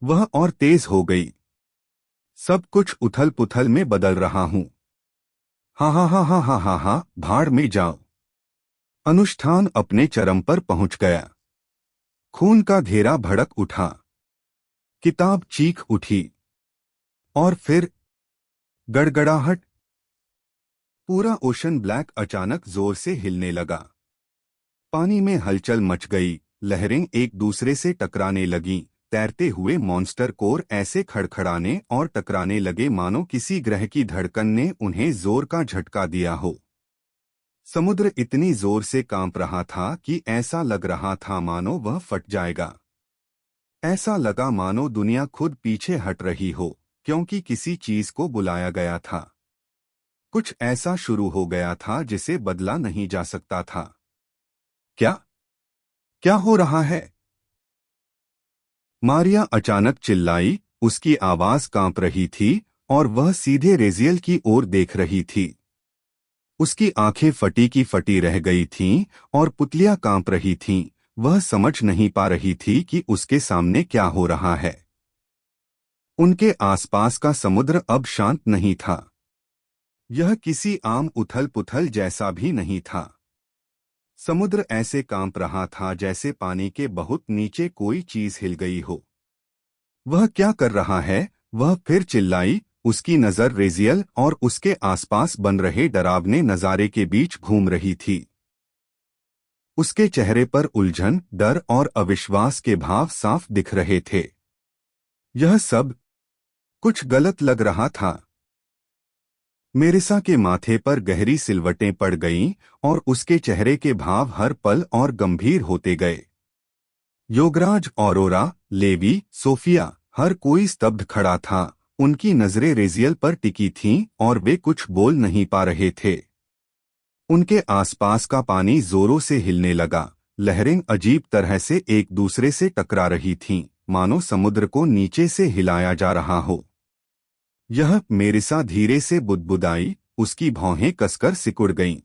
वह और तेज हो गई। सब कुछ उथल पुथल में बदल रहा हूं। हा हा हा हा हा हा हा, भाड़ में जाओ। अनुष्ठान अपने चरम पर पहुंच गया। खून का घेरा भड़क उठा। किताब चीख उठी। और फिर गड़गड़ाहट। पूरा ओशन ब्लैक अचानक जोर से हिलने लगा। पानी में हलचल मच गई। लहरें एक दूसरे से टकराने लगीं। तैरते हुए मॉन्स्टर कोर ऐसे खड़खड़ाने और टकराने लगे मानो किसी ग्रह की धड़कन ने उन्हें जोर का झटका दिया हो। समुद्र इतनी जोर से कांप रहा था कि ऐसा लग रहा था मानो वह फट जाएगा। ऐसा लगा मानो दुनिया खुद पीछे हट रही हो, क्योंकि किसी चीज को बुलाया गया था। कुछ ऐसा शुरू हो गया था जिसे बदला नहीं जा सकता था। क्या क्या हो रहा है? मारिया अचानक चिल्लाई। उसकी आवाज कांप रही थी और वह सीधे रेजियल की ओर देख रही थी। उसकी आंखें फटी की फटी रह गई थीं और पुतलियां कांप रही थीं। वह समझ नहीं पा रही थी कि उसके सामने क्या हो रहा है। उनके आसपास का समुद्र अब शांत नहीं था। यह किसी आम उथल पुथल जैसा भी नहीं था। समुद्र ऐसे कांप रहा था जैसे पानी के बहुत नीचे कोई चीज हिल गई हो। वह क्या कर रहा है? वह फिर चिल्लाई। उसकी नजर रेजियल और उसके आसपास बन रहे डरावने नजारे के बीच घूम रही थी। उसके चेहरे पर उलझन, डर और अविश्वास के भाव साफ दिख रहे थे। यह सब कुछ गलत लग रहा था। मेरिसा के माथे पर गहरी सिलवटें पड़ गईं और उसके चेहरे के भाव हर पल और गंभीर होते गए। योगराज, ऑरोरा, लेवी, सोफिया, हर कोई स्तब्ध खड़ा था। उनकी नजरें रेजियल पर टिकी थीं और वे कुछ बोल नहीं पा रहे थे। उनके आसपास का पानी जोरों से हिलने लगा। लहरें अजीब तरह से एक दूसरे से टकरा रही थीं, मानो समुद्र को नीचे से हिलाया जा रहा हो। यह मेरिसा धीरे से बुदबुदाई। उसकी भौहें कसकर सिकुड़ गईं।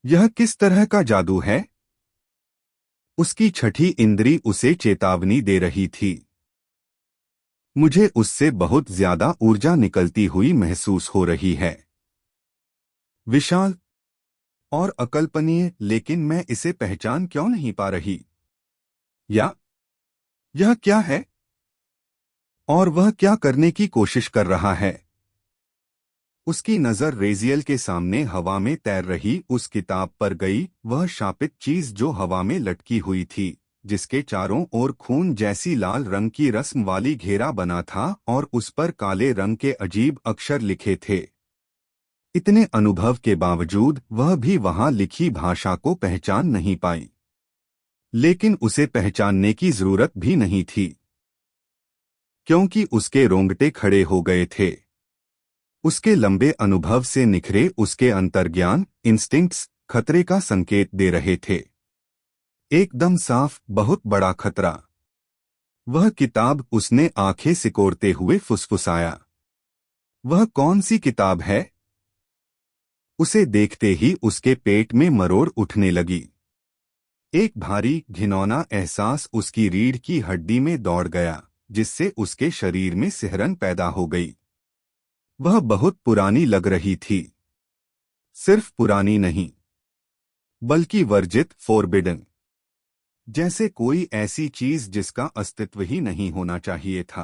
यह किस तरह का जादू है? उसकी छठी इंद्री उसे चेतावनी दे रही थी। मुझे उससे बहुत ज्यादा ऊर्जा निकलती हुई महसूस हो रही है। विशाल और अकल्पनीय, लेकिन मैं इसे पहचान क्यों नहीं पा रही? या यह क्या है? और वह क्या करने की कोशिश कर रहा है? उसकी नजर रेजियल के सामने हवा में तैर रही उस किताब पर गई। वह शापित चीज जो हवा में लटकी हुई थी, जिसके चारों ओर खून जैसी लाल रंग की रस्म वाली घेरा बना था और उस पर काले रंग के अजीब अक्षर लिखे थे। इतने अनुभव के बावजूद वह भी वहां लिखी भाषा को पहचान नहीं पाई। लेकिन उसे पहचानने की जरूरत भी नहीं थी, क्योंकि उसके रोंगटे खड़े हो गए थे। उसके लंबे अनुभव से निखरे उसके अंतर्ज्ञान, इंस्टिंक्ट्स, खतरे का संकेत दे रहे थे। एकदम साफ, बहुत बड़ा खतरा। वह किताब, उसने आंखें सिकोड़ते हुए फुसफुसाया। वह कौन सी किताब है? उसे देखते ही उसके पेट में मरोड़ उठने लगी। एक भारी घिनौना एहसास उसकी रीढ़ की हड्डी में दौड़ गया, जिससे उसके शरीर में सिहरन पैदा हो गई। वह बहुत पुरानी लग रही थी। सिर्फ पुरानी नहीं, बल्कि वर्जित, फोरबिडन। जैसे कोई ऐसी चीज जिसका अस्तित्व ही नहीं होना चाहिए था।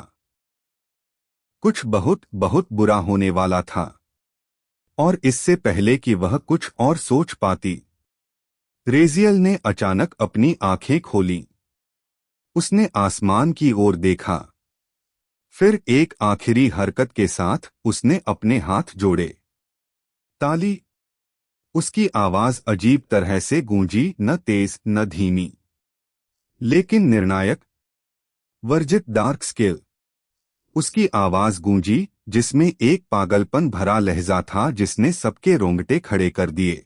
कुछ बहुत बहुत बुरा होने वाला था। और इससे पहले कि वह कुछ और सोच पाती, रेजियल ने अचानक अपनी आंखें खोलीं। उसने आसमान की ओर देखा। फिर एक आखिरी हरकत के साथ उसने अपने हाथ जोड़े। ताली। उसकी आवाज अजीब तरह से गूंजी, न तेज न धीमी, लेकिन निर्णायक, वर्जित, डार्क स्केल। उसकी आवाज गूंजी, जिसमें एक पागलपन भरा लहजा था जिसने सबके रोंगटे खड़े कर दिए।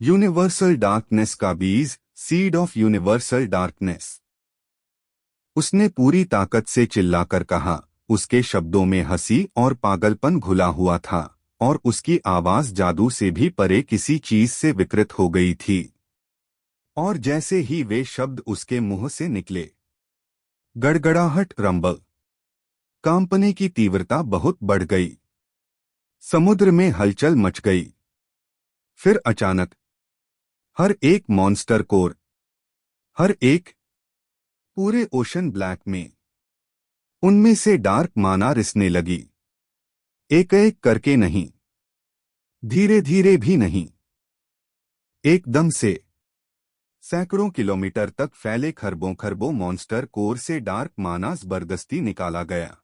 यूनिवर्सल डार्कनेस का बीज, सीड ऑफ यूनिवर्सल डार्कनेस। उसने पूरी ताकत से चिल्लाकर कहा। उसके शब्दों में हंसी और पागलपन घुला हुआ था, और उसकी आवाज जादू से भी परे किसी चीज से विकृत हो गई थी। और जैसे ही वे शब्द उसके मुंह से निकले, गड़गड़ाहट, रंबल, कांपने की तीव्रता बहुत बढ़ गई। समुद्र में हलचल मच गई। फिर अचानक हर एक मॉन्स्टर कोर, हर एक, पूरे ओशन ब्लैक में, उनमें से डार्क माना रिसने लगी। एक एक करके नहीं, धीरे धीरे भी नहीं, एकदम से। सैकड़ों किलोमीटर तक फैले खरबों खरबों मॉन्स्टर कोर से डार्क माना जबरदस्ती निकाला गया।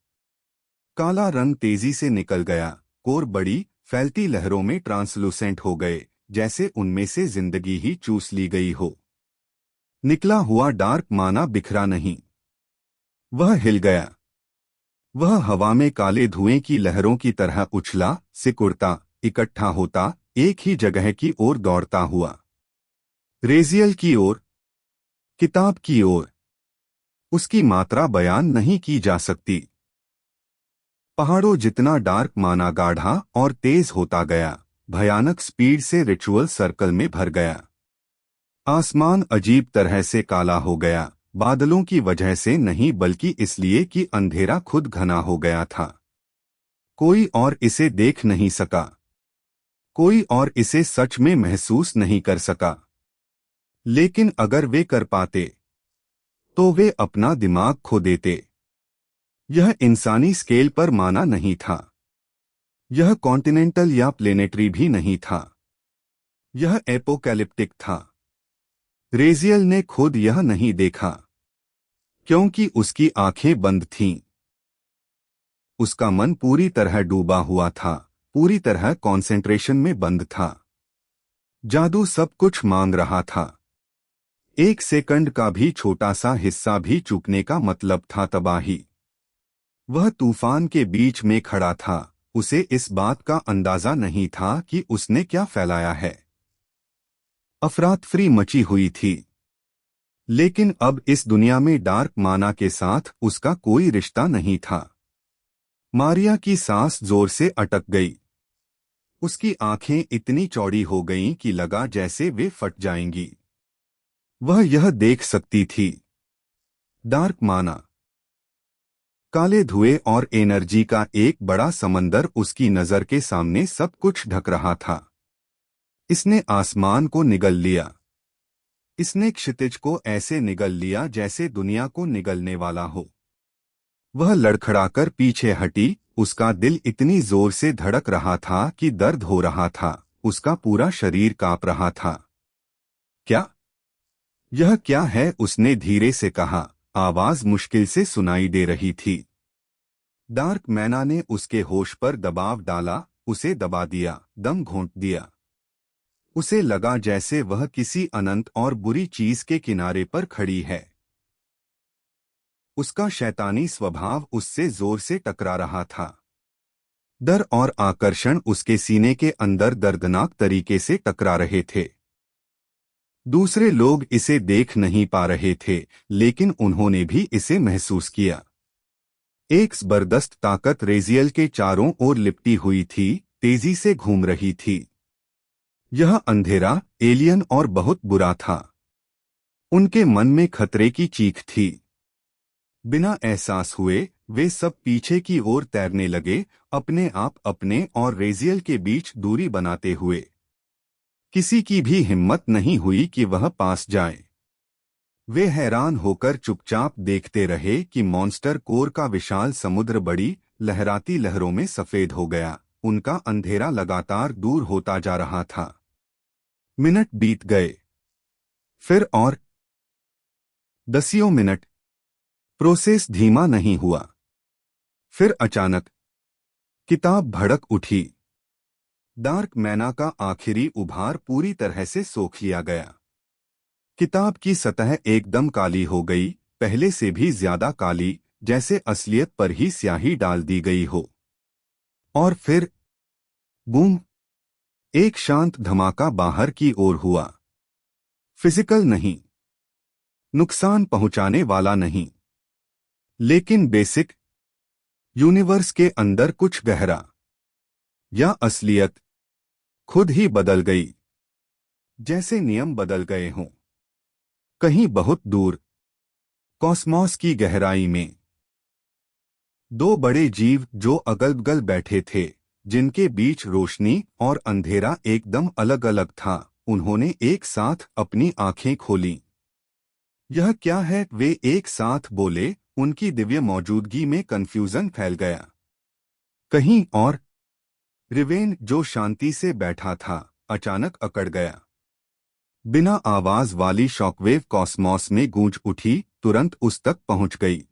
काला रंग तेजी से निकल गया। कोर बड़ी फैलती लहरों में ट्रांसलूसेंट हो गए, जैसे उनमें से जिंदगी ही चूस ली गई हो। निकला हुआ डार्क माना बिखरा नहीं, वह हिल गया। वह हवा में काले धुएं की लहरों की तरह उछला, सिकुड़ता, इकट्ठा होता, एक ही जगह की ओर दौड़ता हुआ। रेजियल की ओर, किताब की ओर। उसकी मात्रा बयान नहीं की जा सकती। पहाड़ों जितना डार्क माना गाढ़ा और तेज होता गया, भयानक स्पीड से रिचुअल सर्कल में भर गया। आसमान अजीब तरह से काला हो गया, बादलों की वजह से नहीं बल्कि इसलिए कि अंधेरा खुद घना हो गया था। कोई और इसे देख नहीं सका, कोई और इसे सच में महसूस नहीं कर सका। लेकिन अगर वे कर पाते, तो वे अपना दिमाग खो देते। यह इंसानी स्केल पर माना नहीं था। यह कॉन्टिनेंटल या प्लेनेटरी भी नहीं था। यह एपोकैलिप्टिक था। रेजियल ने खुद यह नहीं देखा, क्योंकि उसकी आंखें बंद थीं। उसका मन पूरी तरह डूबा हुआ था, पूरी तरह कंसंट्रेशन में बंद था। जादू सब कुछ मांग रहा था। एक सेकंड का भी छोटा सा हिस्सा भी चूकने का मतलब था तबाही। वह तूफान के बीच में खड़ा था। उसे इस बात का अंदाजा नहीं था कि उसने क्या फैलाया है। अफरातफरी मची हुई थी। लेकिन अब इस दुनिया में डार्क माना के साथ उसका कोई रिश्ता नहीं था। मारिया की सांस जोर से अटक गई। उसकी आंखें इतनी चौड़ी हो गईं कि लगा जैसे वे फट जाएंगी। वह यह देख सकती थी। डार्क माना, काले धुएं और एनर्जी का एक बड़ा समंदर उसकी नजर के सामने सब कुछ ढक रहा था। इसने आसमान को निगल लिया। इसने क्षितिज को ऐसे निगल लिया जैसे दुनिया को निगलने वाला हो। वह लड़खड़ाकर पीछे हटी। उसका दिल इतनी जोर से धड़क रहा था कि दर्द हो रहा था। उसका पूरा शरीर कांप रहा था। क्या? यह क्या है? उसने धीरे से कहा। आवाज मुश्किल से सुनाई दे रही थी। डार्क मैना ने उसके होश पर दबाव डाला, उसे दबा दिया, दम घोंट दिया। उसे लगा जैसे वह किसी अनंत और बुरी चीज के किनारे पर खड़ी है। उसका शैतानी स्वभाव उससे जोर से टकरा रहा था। डर और आकर्षण उसके सीने के अंदर दर्दनाक तरीके से टकरा रहे थे। दूसरे लोग इसे देख नहीं पा रहे थे, लेकिन उन्होंने भी इसे महसूस किया। एक जबरदस्त ताकत रेजियल के चारों ओर लिपटी हुई थी, तेजी से घूम रही थी। यह अंधेरा, एलियन और बहुत बुरा था। उनके मन में खतरे की चीख थी। बिना एहसास हुए वे सब पीछे की ओर तैरने लगे, अपने आप अपने और रेजियल के बीच दूरी बनाते हुए। किसी की भी हिम्मत नहीं हुई कि वह पास जाए। वे हैरान होकर चुपचाप देखते रहे कि मॉन्स्टर कोर का विशाल समुद्र बड़ी लहराती लहरों में सफेद हो गया। उनका अंधेरा लगातार दूर होता जा रहा था। मिनट बीत गए, फिर और दसियों मिनट। प्रोसेस धीमा नहीं हुआ। फिर अचानक किताब भड़क उठी। डार्क मैना का आखिरी उभार पूरी तरह से सोख लिया गया। किताब की सतह एकदम काली हो गई, पहले से भी ज्यादा काली, जैसे असलियत पर ही स्याही डाल दी गई हो। और फिर बूम, एक शांत धमाका बाहर की ओर हुआ। फिजिकल नहीं, नुकसान पहुंचाने वाला नहीं, लेकिन बेसिक, यूनिवर्स के अंदर कुछ गहरा, या असलियत खुद ही बदल गई। जैसे नियम बदल गए हों। कहीं बहुत दूर कॉस्मॉस की गहराई में दो बड़े जीव जो अगल-बगल बैठे थे, जिनके बीच रोशनी और अंधेरा एकदम अलग-अलग था, उन्होंने एक साथ अपनी आंखें खोलीं। यह क्या है? वे एक साथ बोले। उनकी दिव्य मौजूदगी में कंफ्यूजन फैल गया। कहीं और रिवेन, जो शांति से बैठा था, अचानक अकड़ गया। बिना आवाज वाली शॉकवेव कॉस्मॉस में गूंज उठी, तुरंत उस तक पहुंच गई।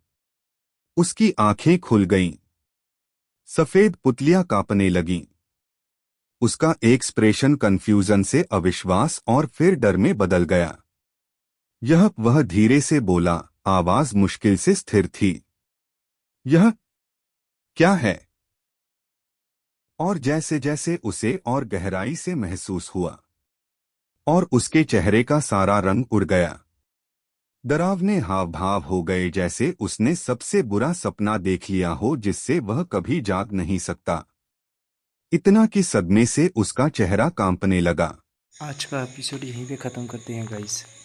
उसकी आंखें खुल गईं। सफेद पुतलियां कांपने लगीं। उसका एक्सप्रेशन कंफ्यूजन से अविश्वास और फिर डर में बदल गया। वह धीरे से बोला, आवाज मुश्किल से स्थिर थी। यह क्या है? और जैसे जैसे उसे और गहराई से महसूस हुआ, और उसके चेहरे का सारा रंग उड़ गया। डरावने हाव भाव हो गए, जैसे उसने सबसे बुरा सपना देख लिया हो जिससे वह कभी जाग नहीं सकता। इतना कि सदमे से उसका चेहरा कांपने लगा। आज का एपिसोड यहीं पे ख़त्म करते हैं गाइस।